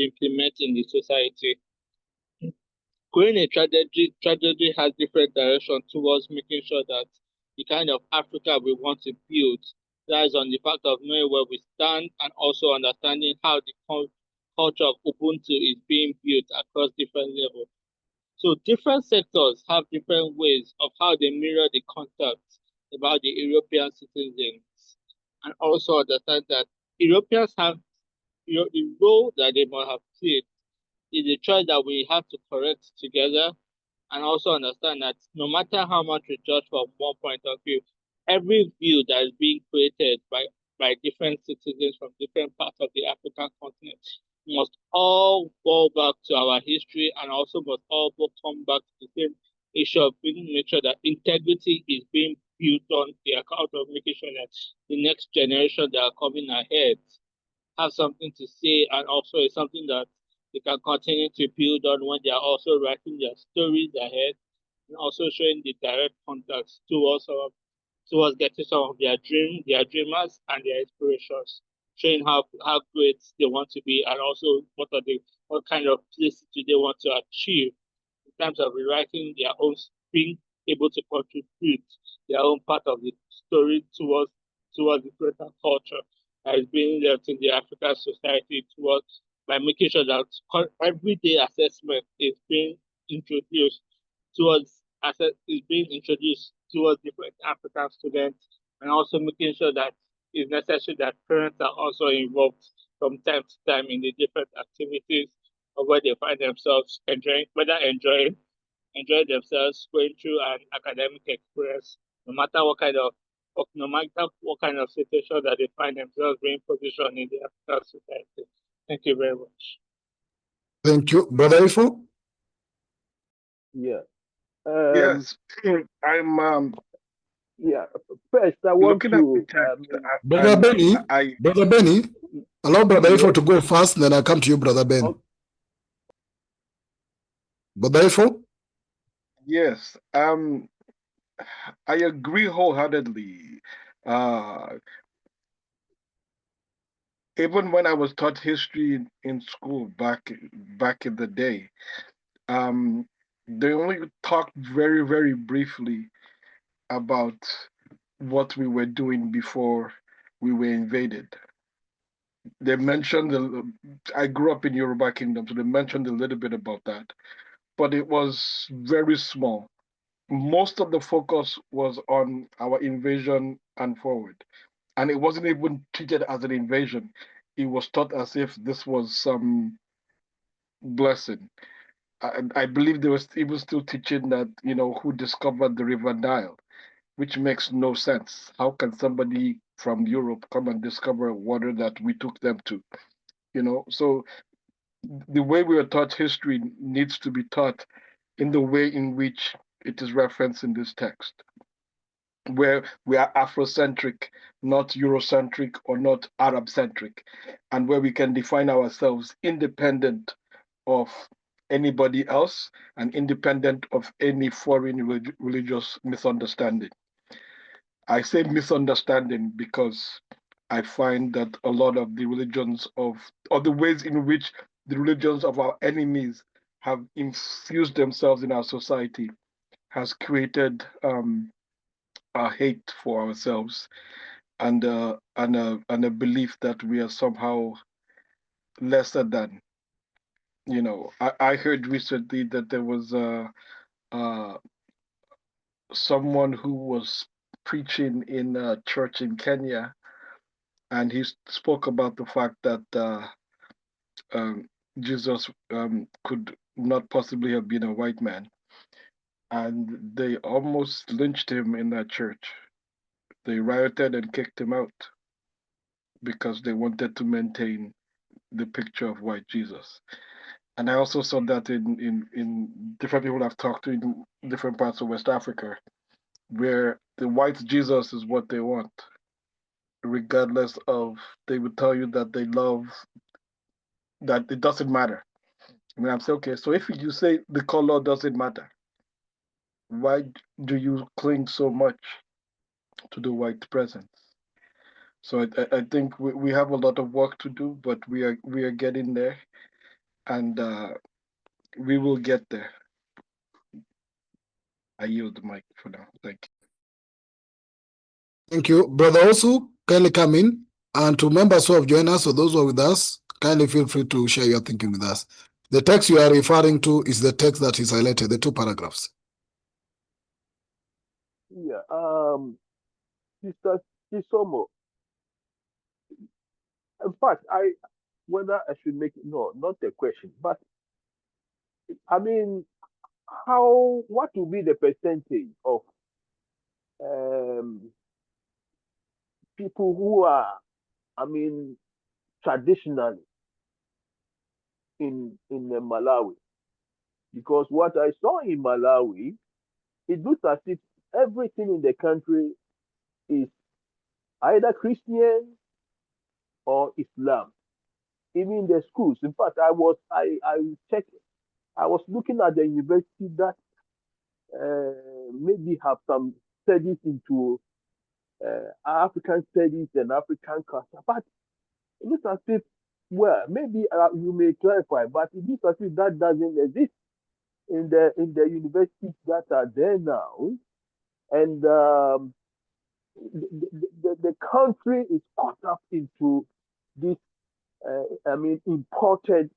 implement in the society. Creating a tragedy has different direction towards making sure that the kind of Africa we want to build lies on the fact of knowing where we stand and also understanding how the culture of Ubuntu is being built across different levels. So different sectors have different ways of how they mirror the concepts about the European citizens, and also understand that Europeans have the role that they must have played is a choice that we have to correct together, and also understand that no matter how much we judge from one point of view, every view that is being created by different citizens from different parts of the African continent must all go back to our history, and also must all come back to the same issue of making sure that integrity is being built on the account of making sure that the next generation that are coming ahead have something to say, and also is something that they can continue to build on when they are also writing their stories ahead, and also showing the direct contacts towards getting some of their dreamers and their inspirations, showing how great they want to be, and also what kind of places do they want to achieve in terms of rewriting their own, being able to contribute their own part of the story towards the greater culture that is being left in the African society, towards by making sure that everyday assessment is being introduced towards different African students, and also making sure that it's necessary that parents are also involved from time to time in the different activities of where they find themselves enjoying themselves, going through an academic experience, no matter what kind of situation that they find themselves being positioned in the African society. Thank you very much. Thank you. Brother Ifo? Yeah. Yes, I'm Yeah. First, I want looking at the to. text, Brother and Benny? I Brother Benny? Allow Brother Ifo Yes. to go first, then I come to you, Brother Ben. Okay. Brother Ifo? yes, I agree wholeheartedly. Uh, Even when I was taught history in school back in the day, um, they only talked very, very briefly about what we were doing before we were invaded. They mentioned I grew up in Yoruba Kingdom, so they mentioned a little bit about that, but it was very small. Most of the focus was on our invasion and forward, and it wasn't even treated as an invasion. It was taught as if this was some blessing. I believe they were even still teaching that, who discovered the River Nile, which makes no sense. How can somebody from Europe come and discover water that we took them to? So the way we are taught history needs to be taught in the way in which it is referenced in this text, where we are Afrocentric, not Eurocentric or not Arab centric, and where we can define ourselves independent of anybody else and independent of any foreign religious misunderstanding. I say misunderstanding because I find that a lot of the religions or the ways in which the religions of our enemies have infused themselves in our society has created a hate for ourselves, and a belief that we are somehow lesser than. I heard recently that there was uh, someone who was preaching in a church in Kenya, and he spoke about the fact that um, Jesus could not possibly have been a white man, and they almost lynched him in that church. They rioted and kicked him out because they wanted to maintain the picture of white Jesus. And I also saw that in different people I've talked to in different parts of West Africa, where the white Jesus is what they want, regardless of, they would tell you that they love, that it doesn't matter. I mean, I'm saying, okay, so if you say the color doesn't matter, Why do you cling so much to the white presence? So I think we have a lot of work to do, but we are getting there, and we will get there. I yield the mic for now. Thank you. Thank you. Brother Osu, kindly come in. And to members who have joined us or those who are with us, kindly feel free to share your thinking with us. The text you are referring to is the text that is highlighted, the 2 paragraphs. Yeah. Sister Chisomo. In fact, whether I should make it, no, not a question, but I mean, what will be the percentage of um, people who are, I mean, traditionally in Malawi? Because what I saw in Malawi, it looks as if everything in the country is either Christian or Islam. Even the schools. In fact, I checked. I was looking at the university that maybe have some studies into African studies and African culture, but it looks as if, well, maybe you may clarify, but it looks as if that doesn't exist in the universities that are there now, and the country is caught up into this, I mean, imported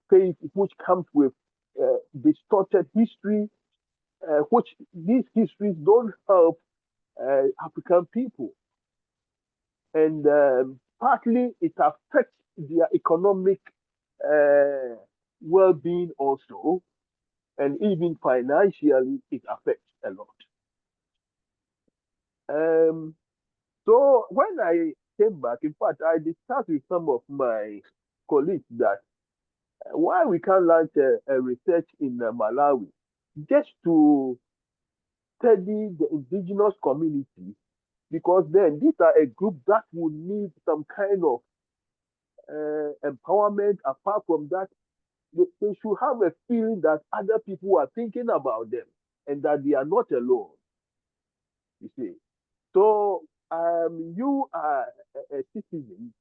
faith, which comes with distorted history, which these histories don't help African people. And partly it affects their economic well-being also, and even financially it affects a lot. So when I came back, in fact, I discussed with some of my colleagues that why we can't launch a research in Malawi just to study the indigenous community, because then these are a group that will need some kind of empowerment. Apart from that, they should have a feeling that other people are thinking about them and that they are not alone. You see, so you are a citizen.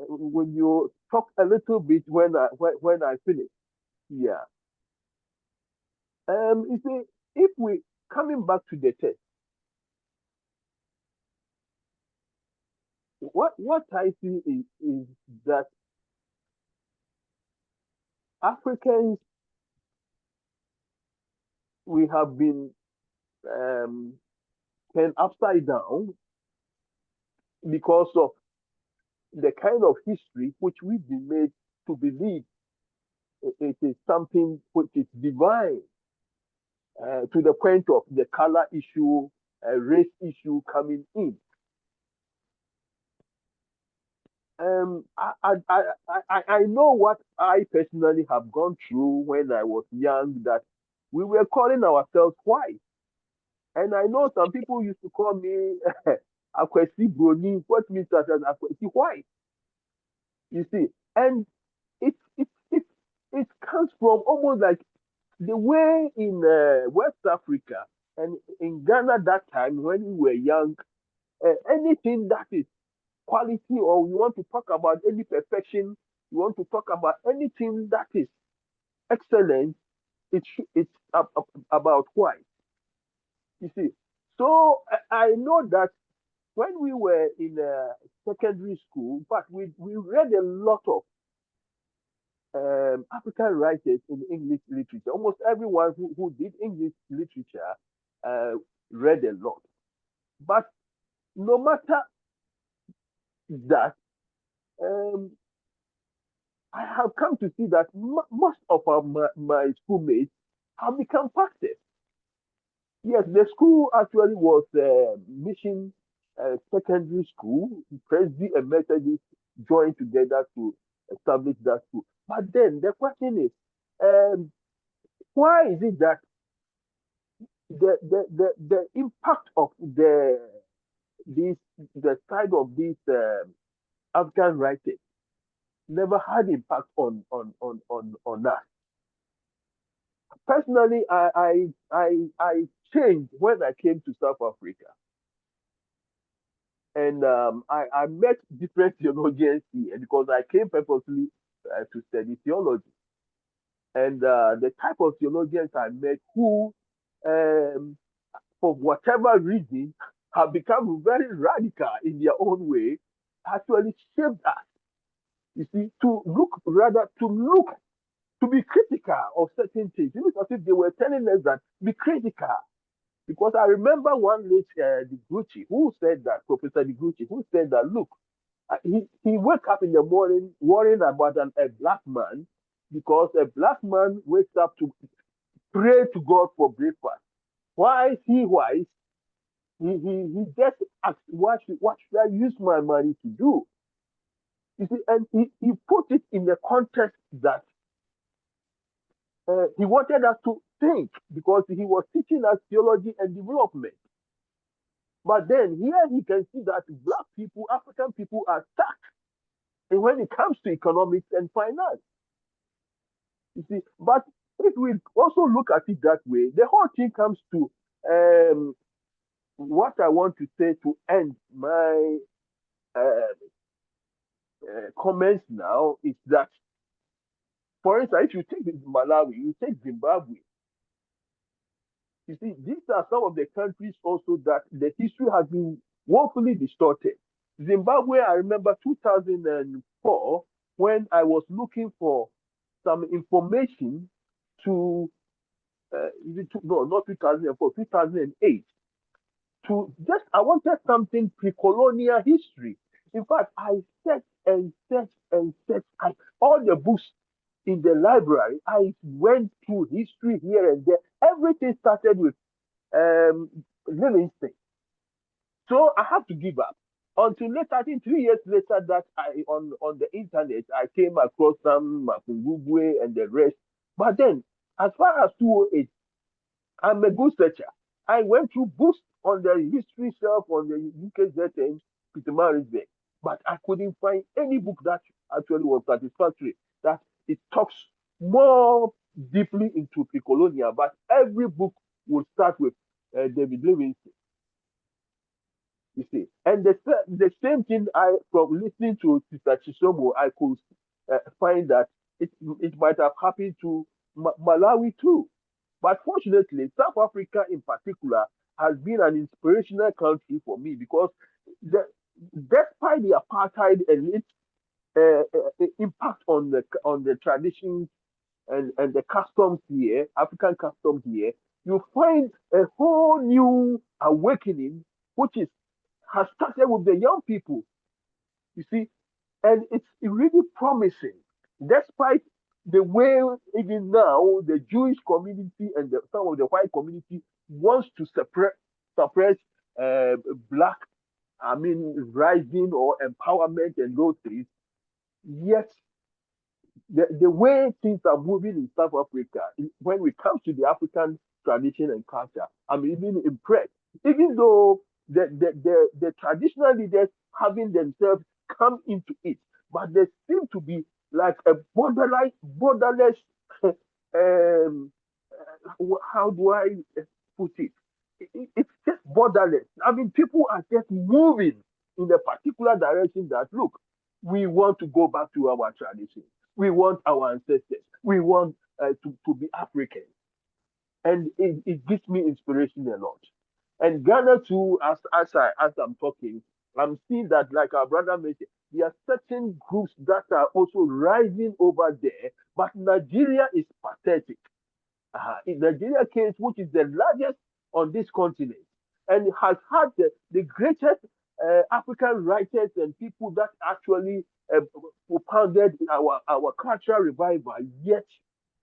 When you talk a little bit when I finish, yeah. You see, if we coming back to the text, what I see is that Africans, we have been turned upside down because of the kind of history which we've been made to believe it is something which is divine, to the point of the color issue, race issue coming in. I know what I personally have gone through when I was young, that we were calling ourselves white. And I know some people used to call me Akwesi Broni, what means that as Akwesi white. You see, and it comes from almost like the way in West Africa and in Ghana that time when we were young, anything that is quality, or you want to talk about any perfection, you want to talk about anything that is excellent, it's about white. You see, so I know that when we were in secondary school, but we read a lot of African writers in English literature. Almost everyone who did English literature read a lot. But no matter that, um, I have come to see that most of my schoolmates have become pastors. Yes, the school actually was mission secondary school. Presby and Methodist joined together to establish that school. But then the question is, why is it that the impact of the side of these African writers never had impact on us? personally, I changed when I came to South Africa. And I met different theologians here because I came purposely to study theology. And the type of theologians I met who, for whatever reason, have become very radical in their own way, actually shaped us. You see, to be critical of certain things. It was as if they were telling us that be critical. Because I remember one late De Grucci who said that, Professor De Grucci, who said that, look, he wake up in the morning worrying about a black man because a black man wakes up to pray to God for breakfast. Why is he wise? He just asks, what should I use my money to do? You see, and he put it in the context that he wanted us to think because he was teaching us theology and development. But then here he can see that black people, African people are stuck. And when it comes to economics and finance, you see, but if we also look at it that way, the whole thing comes to what I want to say to end my comments now is that, for instance, if you take Malawi, you take Zimbabwe, you see, these are some of the countries also that the history has been woefully distorted. Zimbabwe, I remember 2004, when I was looking for some information to, no, not 2004, 2008, I wanted something pre-colonial history. In fact, I searched and searched and searched. All the books in the library, I went through history here and there. Everything started with Livingstone. So I have to give up. Until later, I think 3 years later, that on the internet, I came across some Mapungubwe and the rest. But then, as far as 208, I'm a good searcher. I went through books on the history shelf on the UKZ and Pietermaritzburg, but I couldn't find any book that actually was satisfactory, that it talks more deeply into pre-colonial, but every book would start with David Livingstone. You see, and the same thing from listening to Sister Chisomo, I could find that it might have happened to Malawi too. But fortunately, South Africa in particular has been an inspirational country for me because despite the apartheid and its impact on the traditions and the customs here, African customs here, you find a whole new awakening, which has started with the young people. You see, and it's really promising, despite the way even now the Jewish community and some of the white community wants to suppress black, rising or empowerment and those things. Yet the way things are moving in South Africa, when it comes to the African tradition and culture, I'm even impressed. Even though the traditional leaders having themselves come into it, but there seem to be like a borderless how do I put it? It's just borderless. I mean, people are just moving in a particular direction that, look, we want to go back to our tradition. We want our ancestors. We want to be African. And it gives me inspiration a lot. And Ghana too, as I'm talking, I'm seeing that, like our brother mentioned, there are certain groups that are also rising over there, but Nigeria is pathetic. In Nigeria case, which is the largest on this continent, and has had the greatest African writers and people that actually propounded our cultural revival, yet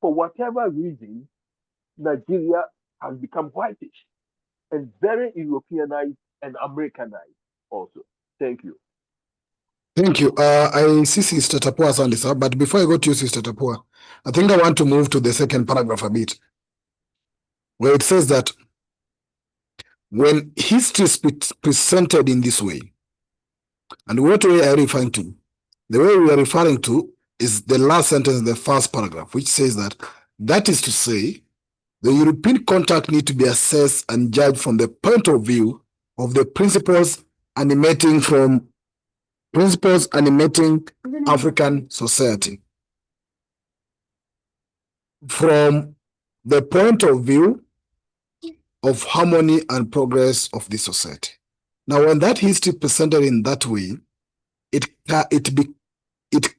for whatever reason, Nigeria has become whitish and very Europeanized and Americanized also. Thank you. Thank you. I see Sister Tapua Sandisa, but before I go to you, Sister Tapua, I think I want to move to the second paragraph a bit, where it says that when history is presented in this way, and what we are referring to, the way we are referring to is the last sentence in the first paragraph, which says that is to say, the European contact need to be assessed and judged from the point of view of the principles animating African society. From the point of view of harmony and progress of the society. Now, when that history presented in that way, it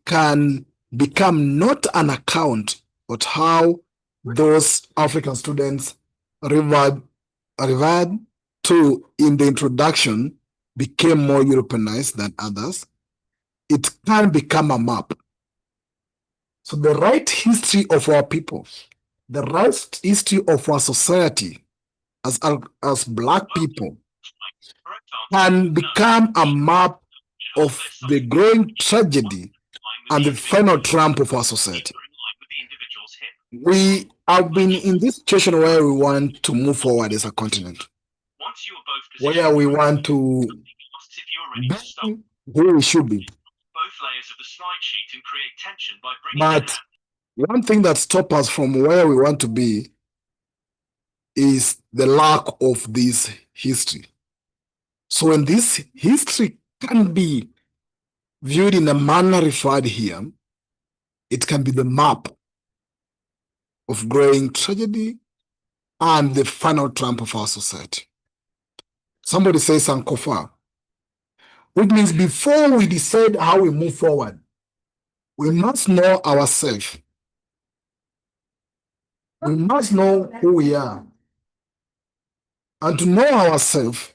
can become not an account of how those African students referred to in the introduction became more Europeanized than others. It can become a map. So the right history of our people, the right history of our society as Black people can become a map of the growing tragedy and the final triumph of our society. We have been in this situation where we want to move forward as a continent, where we want to be who we should be. But one thing that stops us from where we want to be is the lack of this history. So when this history can be viewed in a manner referred here, it can be the map of growing tragedy and the final triumph of our society. Somebody says Sankofa, which means before we decide how we move forward, we must know ourselves. We must know who we are. And to know ourselves,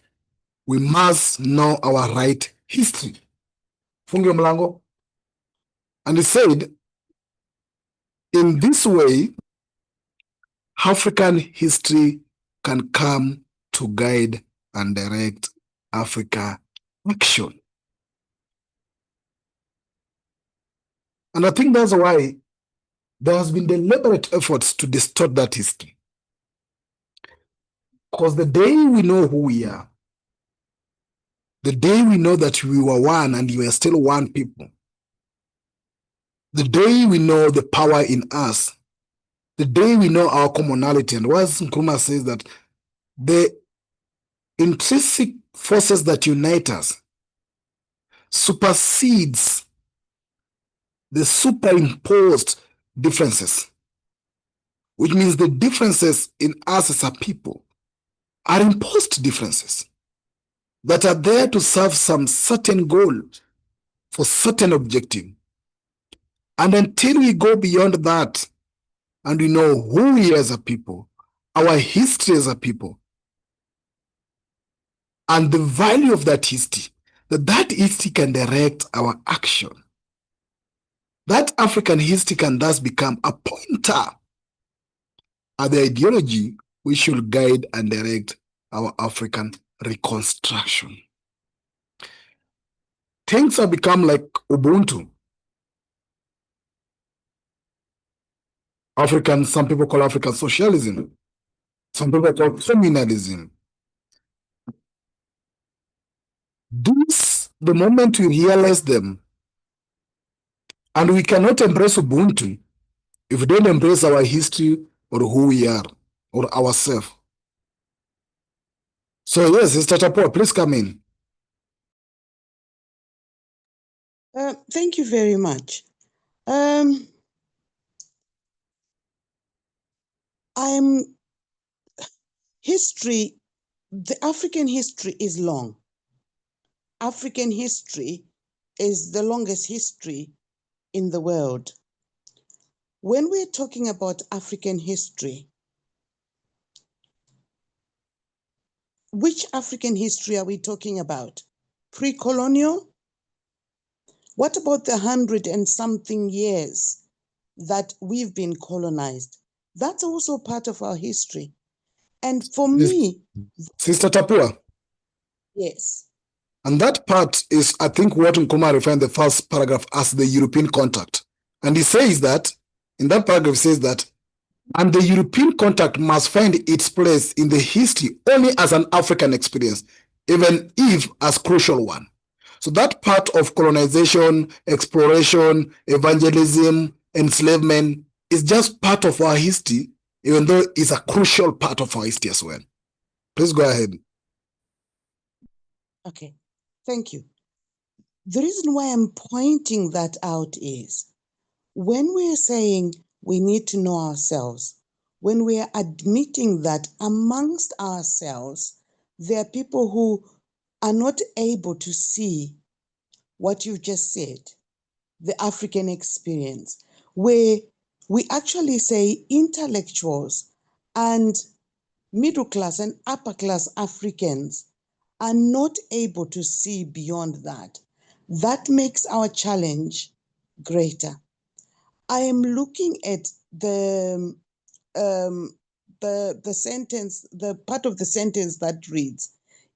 we must know our right history. Funge mlango. And he said, in this way, African history can come to guide and direct Africa action. And I think that's why there has been deliberate efforts to distort that history. Because the day we know who we are, the day we know that we were one and we are still one people, the day we know the power in us, the day we know our commonality, and as Nkrumah says that the intrinsic forces that unite us supersedes the superimposed differences, which means the differences in us as a people are imposed differences that are there to serve some certain goal for certain objective. And until we go beyond that and we know who we are as a people, our history as a people, and the value of that history, that history can direct our action. That African history can thus become a pointer at the ideology which should guide and direct our African reconstruction. Things have become like Ubuntu. Some people call African socialism. Some people call communalism. The moment we realize them, and we cannot embrace Ubuntu if we don't embrace our history or who we are or ourselves. So yes, Mr. Tapua, please come in. Thank you very much. The African history is long. African history is the longest history in the world. When we're talking about African history, which African history are we talking about? Pre-colonial? What about the 100 and something years that we've been colonized? That's also part of our history. And for me... Sister Tapua? Yes. And that part is, I think, what Nkrumah referred in the first paragraph as the European contact. And he says that, in that paragraph says that, and the European contact must find its place in the history only as an African experience, even if as crucial one. So that part of colonization, exploration, evangelism, enslavement is just part of our history even though it's a crucial part of our history as well. Please go ahead. Okay, thank you. The reason why I'm pointing that out is when we're saying we need to know ourselves, when we are admitting that amongst ourselves, there are people who are not able to see what you just said, the African experience, where we actually say intellectuals and middle class and upper class Africans are not able to see beyond that. That makes our challenge greater. I am looking at um, the sentence, the part of the sentence that reads,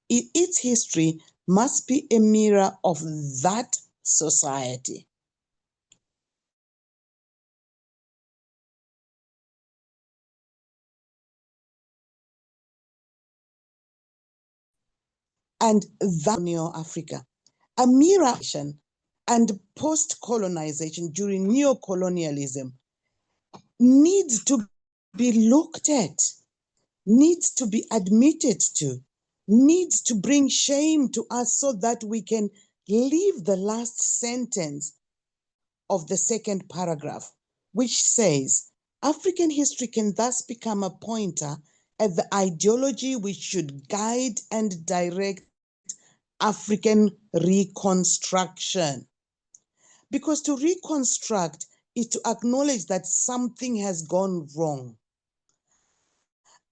its history must be a mirror of that society. And that Neo-Africa, a mirror and post-colonization during neo-colonialism needs to be looked at, needs to be admitted to, needs to bring shame to us so that we can leave the last sentence of the second paragraph, which says, African history can thus become a pointer at the ideology which should guide and direct African reconstruction. Because to reconstruct is to acknowledge that something has gone wrong.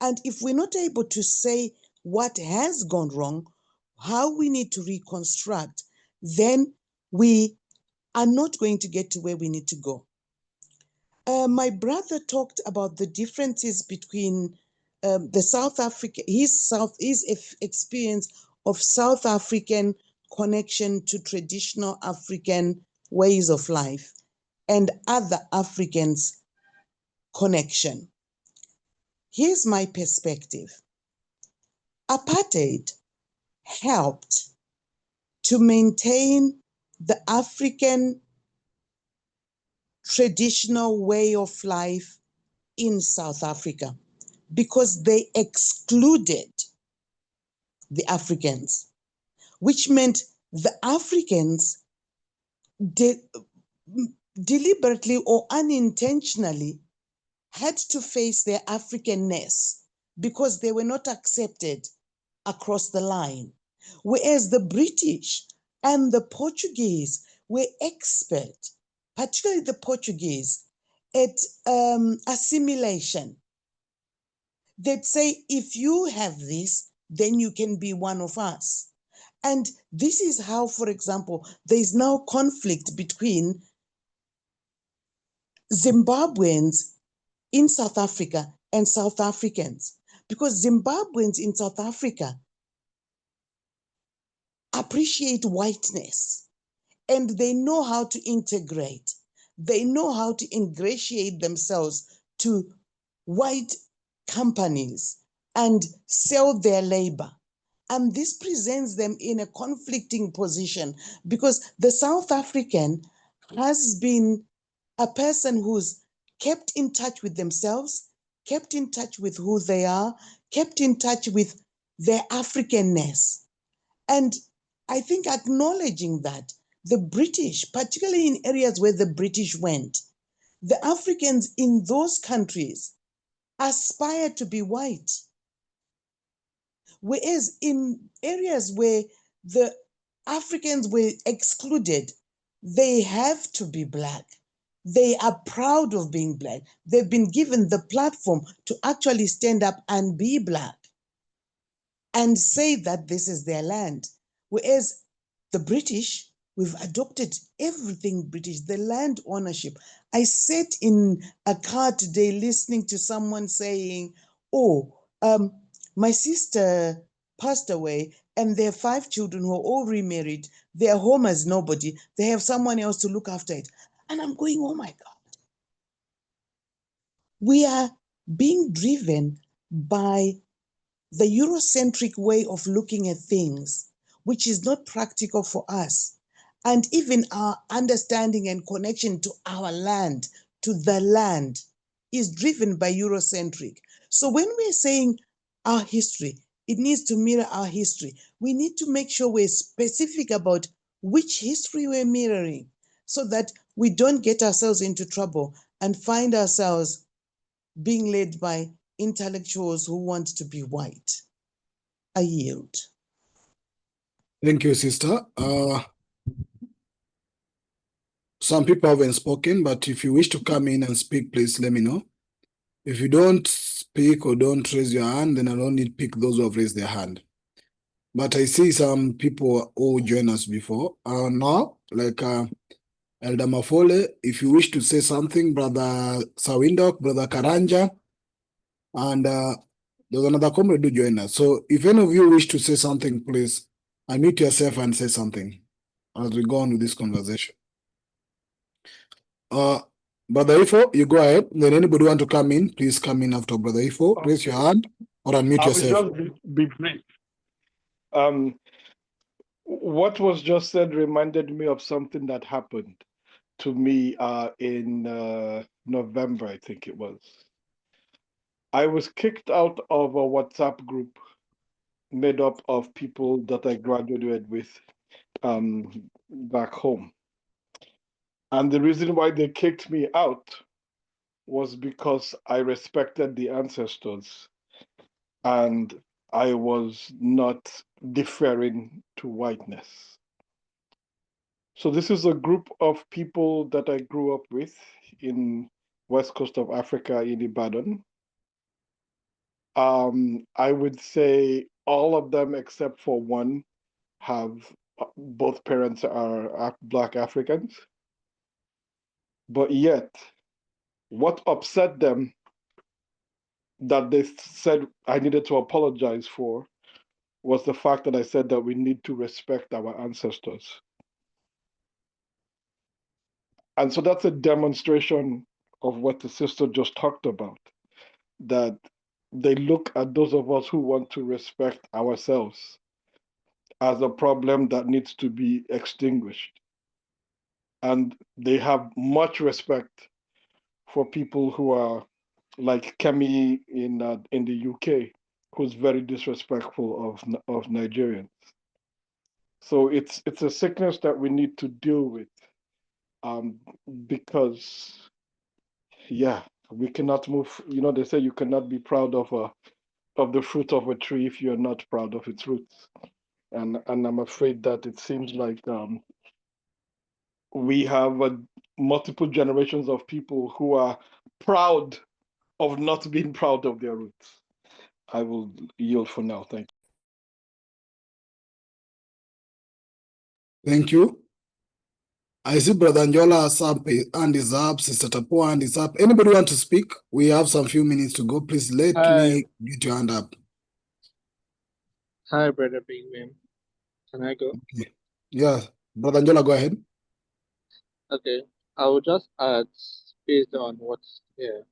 And if we're not able to say what has gone wrong, how we need to reconstruct, then we are not going to get to where we need to go. My brother talked about the differences between the South Africa, his experience of South African connection to traditional African ways of life and other Africans' connection. Here's my perspective. Apartheid helped to maintain the African traditional way of life in South Africa because they excluded the Africans, which meant the Africans deliberately or unintentionally had to face their Africanness because they were not accepted across the line. Whereas the British and the Portuguese were expert, particularly the Portuguese, at assimilation. They'd say, if you have this, then you can be one of us. And this is how, for example, there is now conflict between Zimbabweans in South Africa and South Africans, because Zimbabweans in South Africa appreciate whiteness and they know how to integrate. They know how to ingratiate themselves to white companies and sell their labor. And this presents them in a conflicting position because the South African has been a person who's kept in touch with themselves, kept in touch with who they are, kept in touch with their Africanness. And I think acknowledging that the British, particularly in areas where the British went, the Africans in those countries aspire to be white. Whereas in areas where the Africans were excluded, they have to be Black. They are proud of being Black. They've been given the platform to actually stand up and be Black and say that this is their land. Whereas the British, we've adopted everything British, the land ownership. I sat in a car today listening to someone saying, oh, my sister passed away and their 5 children who are all remarried. They're home as nobody. They have someone else to look after it. And I'm going, oh my God. We are being driven by the Eurocentric way of looking at things, which is not practical for us. And even our understanding and connection to our land, to the land, is driven by Eurocentric. So when we're saying our history, it needs to mirror our history. We need to make sure we're specific about which history we're mirroring so that we don't get ourselves into trouble and find ourselves being led by intellectuals who want to be white. I yield. Thank you, sister. Some people haven't spoken, but if you wish to come in and speak, please let me know. If you don't speak or don't raise your hand, then I don't need to pick those who have raised their hand. But I see some people who joined us before. Now, like Elder Mafole, if you wish to say something, Brother Sawindok, Brother Karanja, and there's another comrade who joined us. So if any of you wish to say something, please unmute yourself and say something as we go on with this conversation. Brother Ifo, you go ahead. Then anybody want to come in, please come in after Brother Ifo. Okay. Raise your hand or unmute yourself. I will just be brief. What was just said reminded me of something that happened to me in November, I think it was. I was kicked out of a WhatsApp group made up of people that I graduated with back home. And the reason why they kicked me out was because I respected the ancestors and I was not deferring to whiteness. So this is a group of people that I grew up with in west coast of Africa in Ibadan. I would say all of them except for one have both parents are Black Africans. But yet, what upset them that they said I needed to apologize for was the fact that I said that we need to respect our ancestors. And so that's a demonstration of what the sister just talked about, that they look at those of us who want to respect ourselves as a problem that needs to be extinguished. And they have much respect for people who are like Kemi in the UK, who's very disrespectful of Nigerians. So it's a sickness that we need to deal with, because we cannot move. You know, they say you cannot be proud of the fruit of a tree if you're not proud of its roots. And I'm afraid that it seems like we have multiple generations of people who are proud of not being proud of their roots. I will yield for now. Thank you. Thank you. I see Brother Njola hand is up, Sister Tapua hand is up. Anybody want to speak? We have some few minutes to go. Please let me get your hand up. Hi, Brother Big Man. Can I go? Okay. Yeah, Brother Njola, go ahead. Okay, I will just add based on what's here,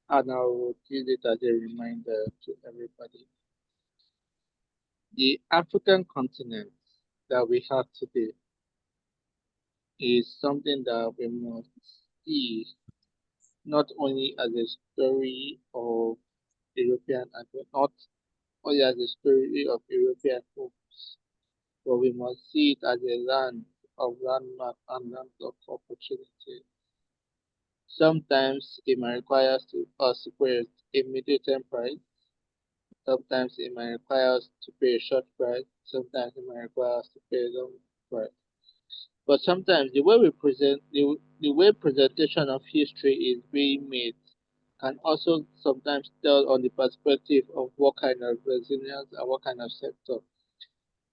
and I will use it as a reminder to everybody. The African continent that we have today is something that we must see not only as a story of European, not only as a story of European hopes, but we must see it as a land of landmark and landlocked opportunity. Sometimes it might require us to pay a middle-term price. Sometimes it might require us to pay a short price. Sometimes it might require us to pay a long price. But sometimes the way we present, the way presentation of history is being made can also sometimes tell on the perspective of what kind of resilience and what kind of sector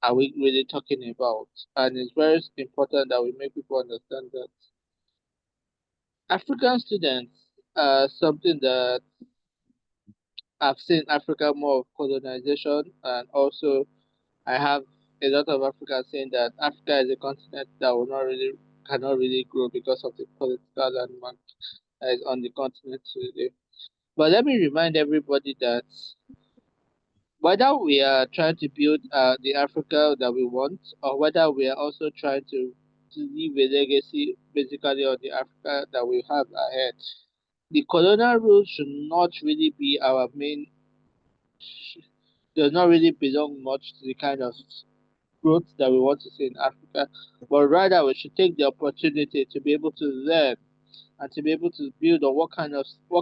are we really talking about. And it's very important that we make people understand that African students are something that I've seen Africa more of colonization, and also I have a lot of Africans saying that Africa is a continent that cannot really grow because of the political landmark that is on the continent today. But let me remind everybody that whether we are trying to build the Africa that we want, or whether we are also trying to leave a legacy basically on the Africa that we have ahead, the colonial rule should not really be our main, does not really belong much to the kind of growth that we want to see in Africa, but rather we should take the opportunity to be able to learn and to be able to build on what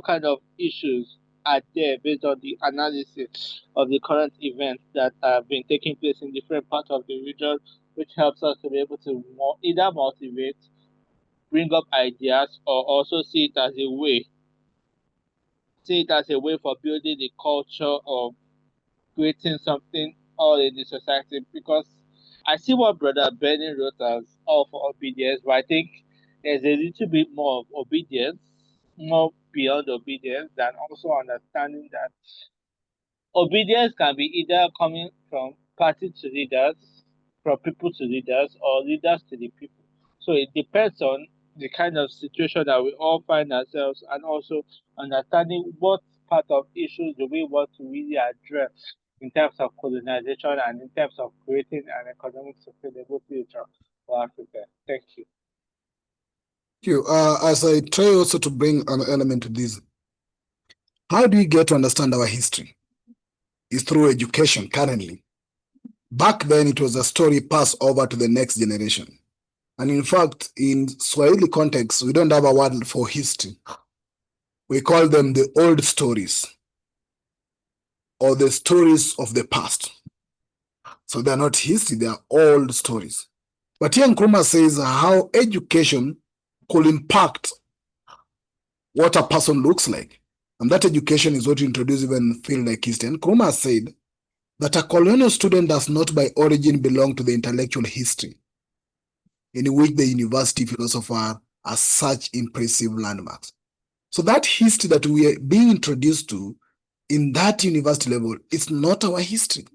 kind of issues are there based on the analysis of the current events that have been taking place in different parts of the region, which helps us to be able to either motivate, bring up ideas, or also see it as a way for building the culture of creating something all in the society. Because I see what Brother Benny wrote as all for obedience, but I think there's a little bit more of obedience, more beyond obedience, than also understanding that obedience can be either coming from party to leaders, from people to leaders, or leaders to the people. So it depends on the kind of situation that we all find ourselves, and also understanding what part of issues do we want to really address in terms of colonization and in terms of creating an economic sustainable future for Africa. Thank you. Thank you. As I try also to bring an element to this, how do we get to understand our history? Is through education currently. Back then, it was a story passed over to the next generation. And in fact, in Swahili context, we don't have a word for history. We call them the old stories or the stories of the past. So they're not history, they are old stories. But here Nkrumah says how education could impact what a person looks like. And that education is what you introduce even feel like history. And Nkrumah said that a colonial student does not by origin belong to the intellectual history in which the university philosopher are such impressive landmarks. So that history that we are being introduced to in that university level is not our history.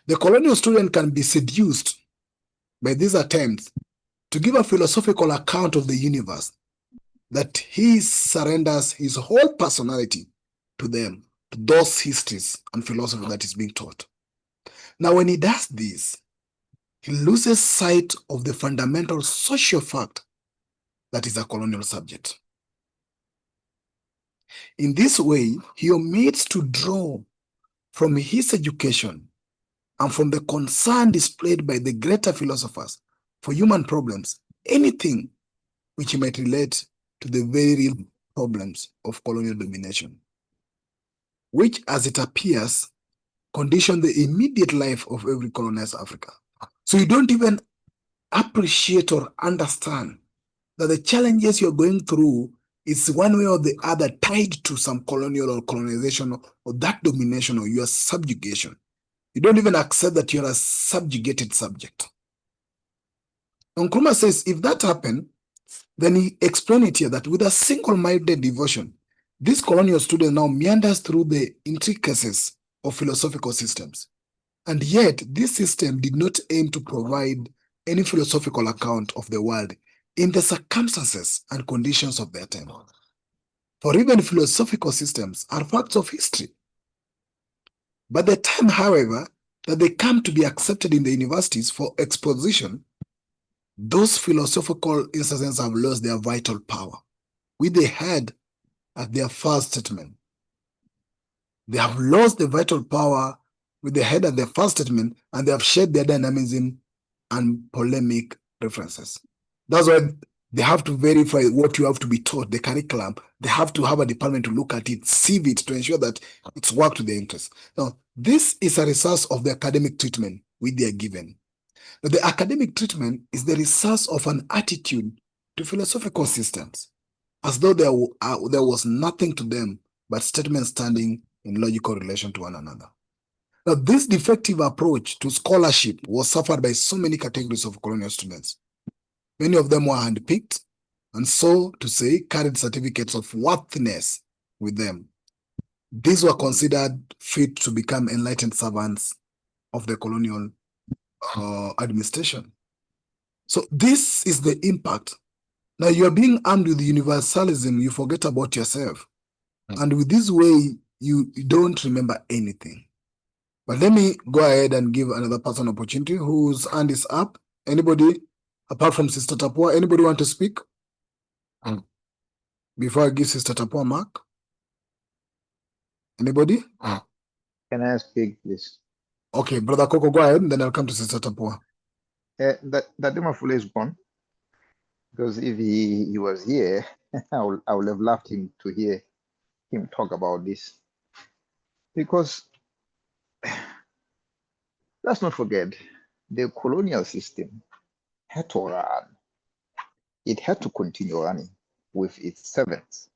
The colonial student can be seduced by these attempts to give a philosophical account of the universe that he surrenders his whole personality to them, to those histories and philosophy that is being taught. Now, when he does this, he loses sight of the fundamental social fact that is a colonial subject. In this way, he omits to draw from his education and from the concern displayed by the greater philosophers for human problems, anything which he might relate to the very real problems of colonial domination, which, as it appears, condition the immediate life of every colonized Africa. So you don't even appreciate or understand that the challenges you're going through is one way or the other tied to some colonial or colonization or that domination or your subjugation. You don't even accept that you're a subjugated subject. Nkrumah says if that happened, then he explained it here that with a single-minded devotion, this colonial student now meanders through the intricacies of philosophical systems. And yet, this system did not aim to provide any philosophical account of the world in the circumstances and conditions of their time. For even philosophical systems are facts of history. By the time, however, that they come to be accepted in the universities for exposition, those philosophical instances have lost their vital power, which they had at their first statement. They have lost the vital power with the head at their first statement, and they have shed their dynamism and polemic references. That's why they have to verify what you have to be taught, the curriculum. They have to have a department to look at it, sieve it to ensure that it's worked to their interest. Now, this is a resource of the academic treatment which they are given. Now, the academic treatment is the resource of an attitude to philosophical systems, as though there was nothing to them but statements standing in logical relation to one another. Now, this defective approach to scholarship was suffered by so many categories of colonial students. Many of them were handpicked and, so to say, carried certificates of worthiness with them. These were considered fit to become enlightened servants of the colonial administration. So this is the impact. Now you are being armed with universalism, you forget about yourself. And with this way, you don't remember anything. But let me go ahead and give another person opportunity whose hand is up. Anybody, apart from Sister Tapua, anybody want to speak? before I give Sister Tapua Mark? Anybody? Can I speak, please? Okay, Brother Coco, go ahead, and then I'll come to Sister Tapua. That Demafule is gone, because if he was here, I would have loved him to hear him talk about this. Because let's not forget, the colonial system had to run. It had to continue running with its servants.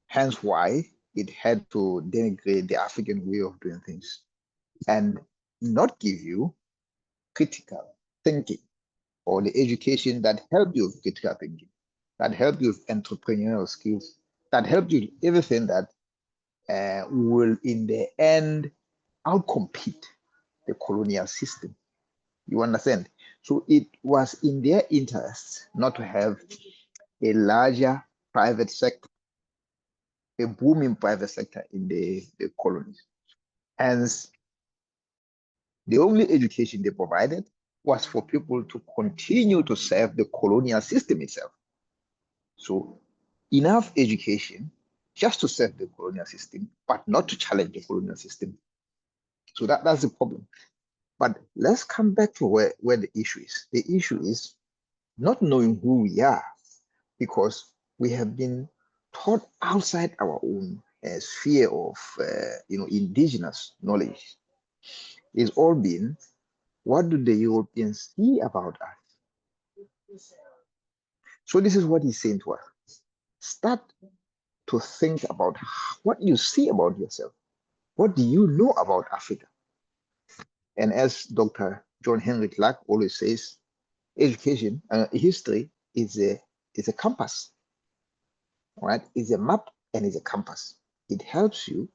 Hence why it had to denigrate the African way of doing things and not give you critical thinking or the education that help you with critical thinking, that help you with entrepreneurial skills, that help you with everything that will in the end outcompete the colonial system. You understand? So it was in their interests not to have a larger private sector, a booming private sector in the colonies. Hence, the only education they provided was for people to continue to serve the colonial system itself. So enough education just to serve the colonial system, but not to challenge the colonial system. So that's the problem. But let's come back to where the issue is. The issue is not knowing who we are, because we have been taught outside our own sphere of indigenous knowledge. It's all been, what do the Europeans see about us? So this is what he's saying to us. Start to think about what you see about yourself. What do you know about Africa? And as Dr. John Henry Clark always says, education, history is a compass, right? It's a map and it's a compass. It helps you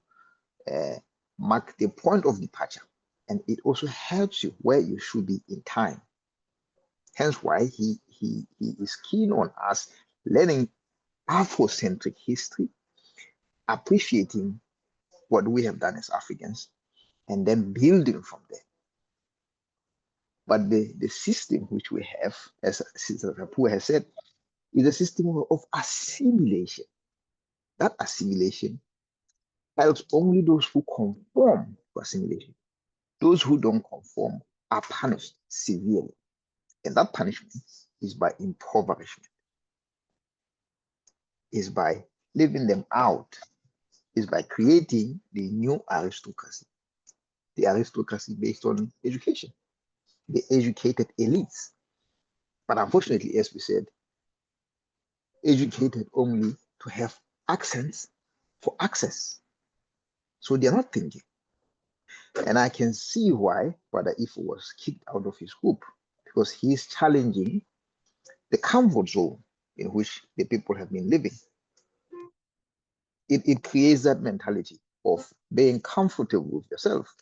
mark the point of departure, and it also helps you where you should be in time. Hence why he is keen on us learning Afrocentric history, appreciating what we have done as Africans, and then building from there. But the system which we have, as Sister Tapua has said, is a system of assimilation. That assimilation helps only those who conform to assimilation. Those who don't conform are punished severely. And that punishment is by impoverishment, is by leaving them out, is by creating the new aristocracy. The aristocracy based on education, the educated elites. But unfortunately, as we said, educated only to have accents for access. So they're not thinking. And I can see why Brother Ifo was kicked out of his group, because he's challenging the comfort zone in which the people have been living. It creates that mentality of being comfortable with yourself,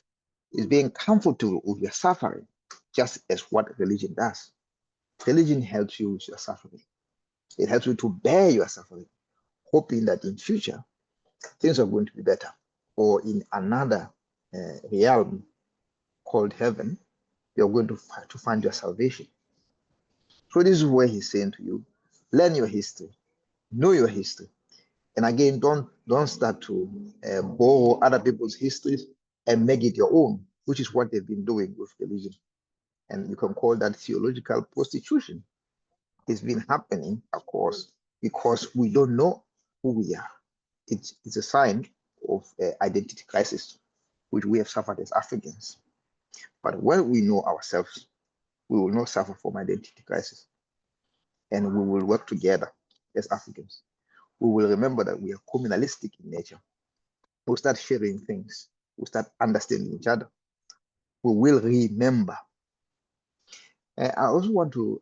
is being comfortable with your suffering, just as what religion does. Religion helps you with your suffering. It helps you to bear your suffering, hoping that in future things are going to be better, or in another realm called heaven, you're going to find your salvation. So this is where he's saying to you, learn your history, know your history. And again, don't start to borrow other people's histories and make it your own, which is what they've been doing with religion. And you can call that theological prostitution. It's been happening, of course, because we don't know who we are. It's a sign of identity crisis, which we have suffered as Africans. But when we know ourselves, we will not suffer from identity crisis. And we will work together as Africans. We will remember that we are communalistic in nature. We'll start sharing things. We'll start understanding each other. We will remember. I also want to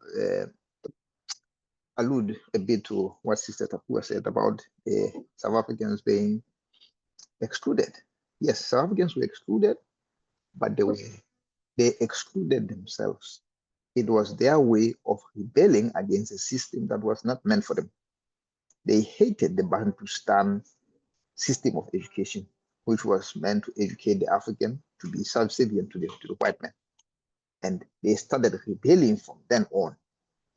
allude a bit to what Sister Tapua said about South Africans being excluded. Yes, South Africans were excluded, but they excluded themselves. It was their way of rebelling against a system that was not meant for them. They hated the Bantustan system of education, which was meant to educate the African to be subservient to the white man. And they started rebelling from then on,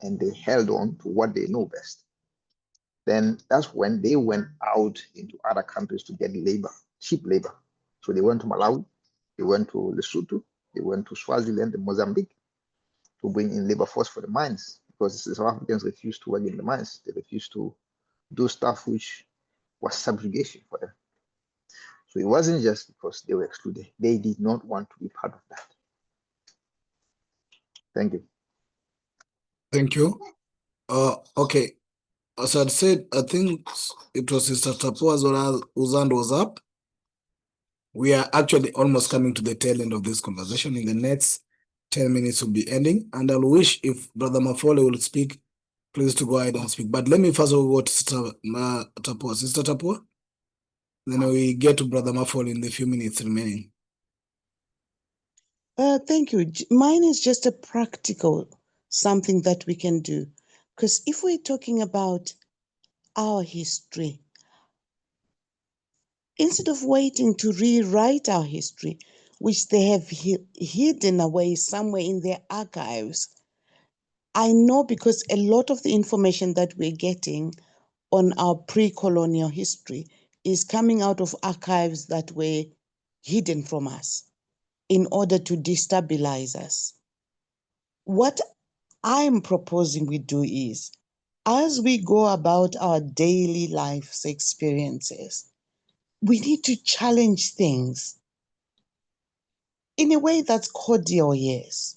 and they held on to what they know best. Then that's when they went out into other countries to get labor, cheap labor. So they went to Malawi, they went to Lesotho, they went to Swaziland and Mozambique to bring in labor force for the mines, because the South Africans refused to work in the mines. They refused to do stuff which was subjugation for them. So it wasn't just because they were excluded. They did not want to be part of that. Thank you. Thank you. Okay. As I said, I think it was Sister Tapo as well as Uzand was up. We are actually almost coming to the tail end of this conversation. In the next 10 minutes, we'll be ending. And I'll wish if Brother Mafole will speak, please to go ahead and speak. But let me first of all go to Sister Tapo. Sister Tapo, then we get to Brother Mafole in the few minutes remaining. Thank you. Mine is just a practical something that we can do. Because if we're talking about our history, instead of waiting to rewrite our history, which they have hidden away somewhere in their archives, I know because a lot of the information that we're getting on our pre-colonial history is coming out of archives that were hidden from us in order to destabilize us. What I'm proposing we do is, as we go about our daily life's experiences, we need to challenge things in a way that's cordial, yes.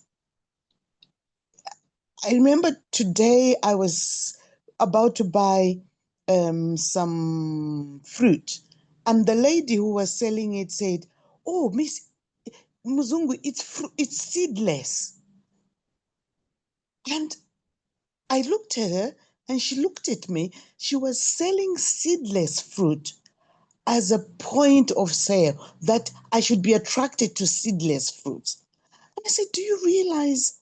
I remember today I was about to buy some fruit, and the lady who was selling it said, "Oh, Miss Muzungu, it's seedless." And I looked at her and she looked at me. She was selling seedless fruit as a point of sale, that I should be attracted to seedless fruits. And I said, "Do you realize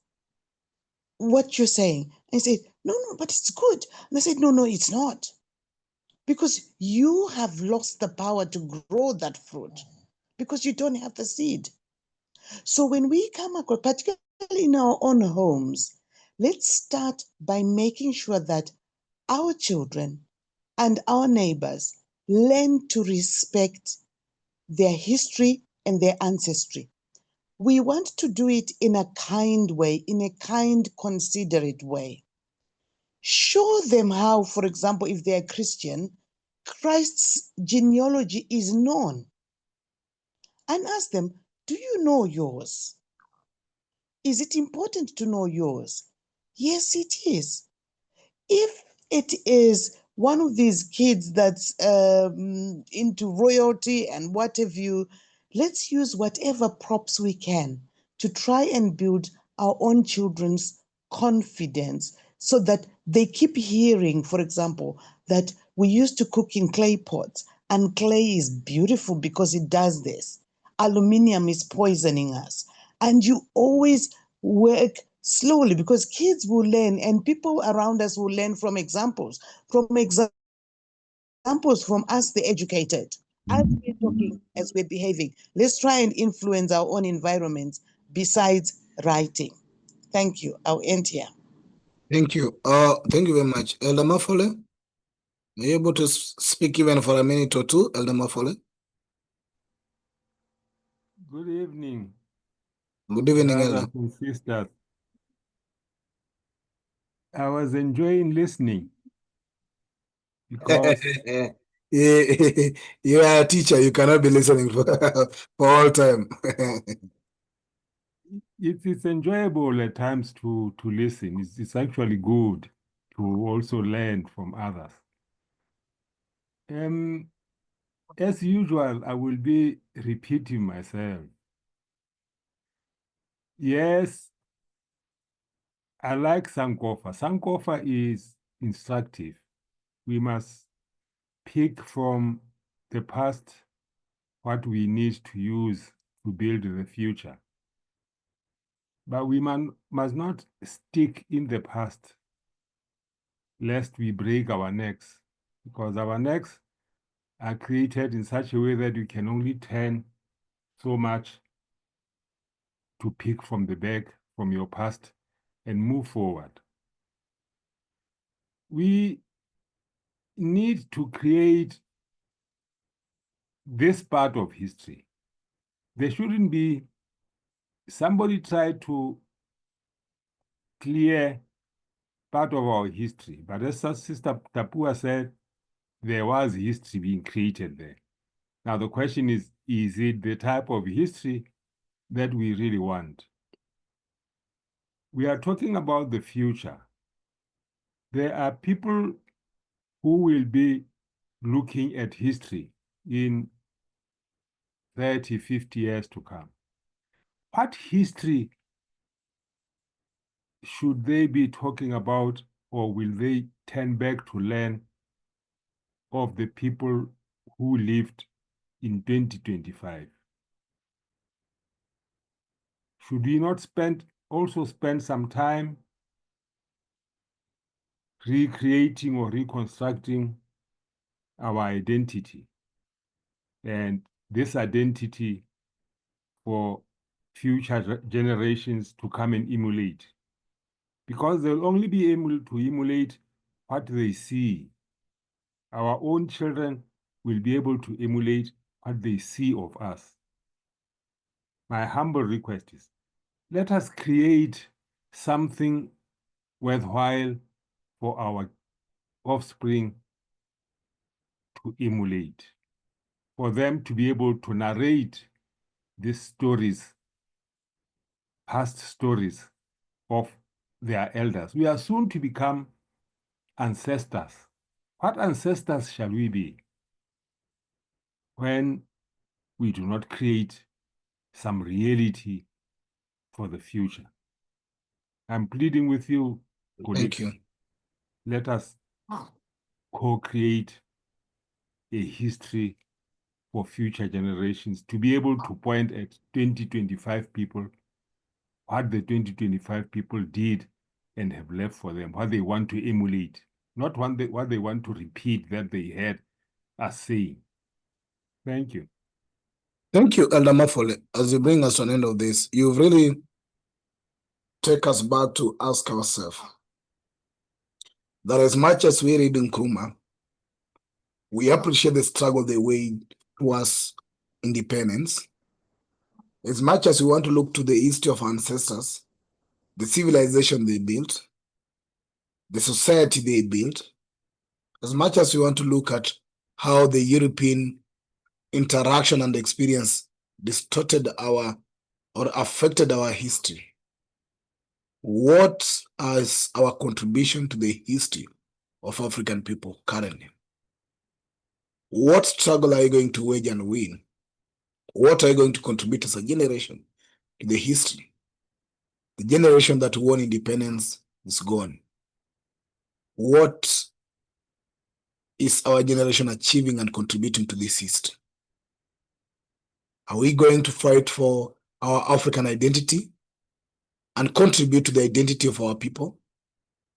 what you're saying?" And he said, "No, but it's good." And I said, No, it's not. Because you have lost the power to grow that fruit because you don't have the seed. So when we come across, particularly in our own homes, let's start by making sure that our children and our neighbors learn to respect their history and their ancestry. We want to do it in a kind way, in a kind, considerate way. Show them how, for example, if they're Christian, Christ's genealogy is known. And ask them, do you know yours? Is it important to know yours? Yes, it is. If it is one of these kids that's into royalty and what have you, let's use whatever props we can to try and build our own children's confidence so that they keep hearing, for example, that we used to cook in clay pots and clay is beautiful because it does this. Aluminium is poisoning us. And you always work slowly because kids will learn and people around us will learn from examples from us, the educated. As we're talking, as we're behaving, let's try and influence our own environment besides writing. Thank you. I'll end here. Thank you. Thank you very much. Elder Mafole, are you able to speak even for a minute or two, Elder Mafole? Good evening. Good evening, brothers Elder. and sisters. I was enjoying listening because You are a teacher, you cannot be listening for all time. it's enjoyable at times to listen. It's actually good to also learn from others. As usual, I will be repeating myself. Yes, I like Sankofa. Sankofa is instructive. We must pick from the past what we need to use to build the future. But we must not stick in the past, lest we break our necks, because our necks are created in such a way that you can only turn so much to pick from the back, from your past, and move forward. We need to create this part of history. There shouldn't be somebody try to clear part of our history. But as Sister Tapua said, there was history being created there. Now the question is it the type of history that we really want? We are talking about the future. There are people who will be looking at history in 30, 50 years to come. What history should they be talking about, or will they turn back to learn of the people who lived in 2025? Should we not also spend some time recreating or reconstructing our identity, and this identity for future generations to come and emulate? Because they'll only be able to emulate what they see. Our own children will be able to emulate what they see of us. My humble request is, let us create something worthwhile for our offspring to emulate, for them to be able to narrate these stories, past stories of their elders. We are soon to become ancestors. What ancestors shall we be when we do not create some reality for the future? I'm pleading with you, colleagues. Thank you. Let us co-create a history for future generations to be able to point at 2025 people, what the 2025 people did and have left for them, what they want to emulate, not what they want to repeat that they had us saying. Thank you. Thank you, Elder Mafole. As you bring us to an end of this, you've really take us back to ask ourselves that as much as we read Nkrumah, we appreciate the struggle they waged towards independence. As much as we want to look to the history of our ancestors, the civilization they built, the society they built, as much as we want to look at how the European interaction and experience distorted our or affected our history, what is our contribution to the history of African people currently? What struggle are you going to wage and win? What are you going to contribute as a generation to the history? The generation that won independence is gone. What is our generation achieving and contributing to this history? Are we going to fight for our African identity and contribute to the identity of our people?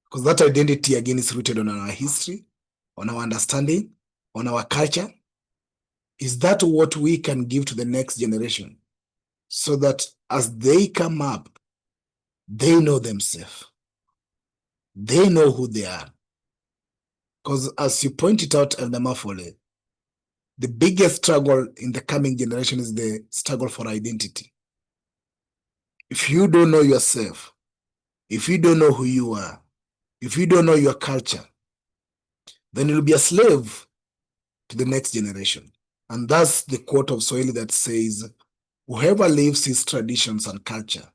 Because that identity, again, is rooted on our history, on our understanding, on our culture. Is that what we can give to the next generation so that as they come up, they know themselves? They know who they are. Because as you pointed out, Elder Mafole, the biggest struggle in the coming generation is the struggle for identity. If you don't know yourself, if you don't know who you are, if you don't know your culture, then you'll be a slave to the next generation. And that's the quote of Swahili that says, whoever leaves his traditions and culture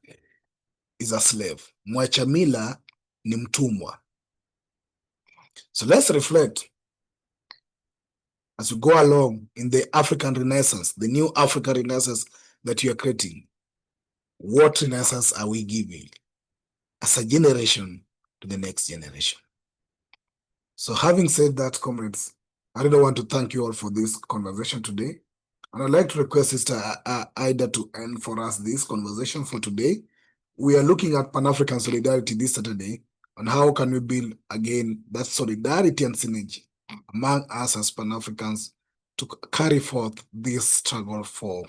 is a slave. Mwacha mila ni mtumwa. So let's reflect as we go along in the African Renaissance, the new African Renaissance that you are creating. What Renaissance are we giving as a generation to the next generation? So having said that, comrades, I really want to thank you all for this conversation today. And I'd like to request Sister Ida to end for us this conversation for today. We are looking at Pan-African solidarity this Saturday, and how can we build, again, that solidarity and synergy among us as Pan-Africans to carry forth this struggle for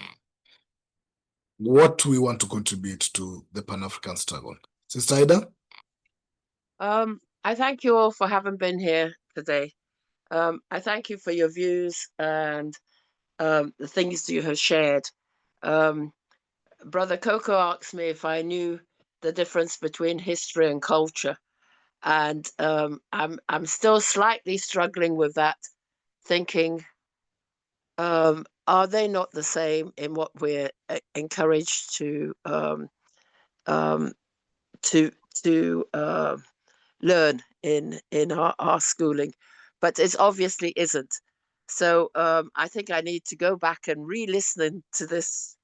what we want to contribute to the Pan-African struggle. Sister Ida? I thank you all for having been here today. I thank you for your views and the things you have shared. Brother Coco asked me if I knew the difference between history and culture, and I'm still slightly struggling with that, thinking, are they not the same in what we're encouraged to to learn in our schooling? But it obviously isn't. So I think I need to go back and re-listen to this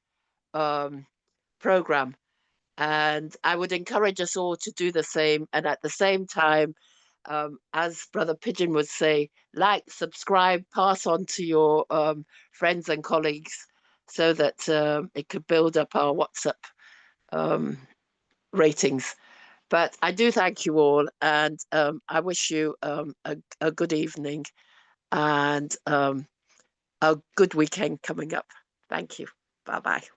program. And I would encourage us all to do the same. And at the same time, as Brother Pigeon would say, like, subscribe, pass on to your friends and colleagues so that it could build up our WhatsApp ratings. But I do thank you all, and I wish you a good evening and a good weekend coming up. Thank you. Bye-bye.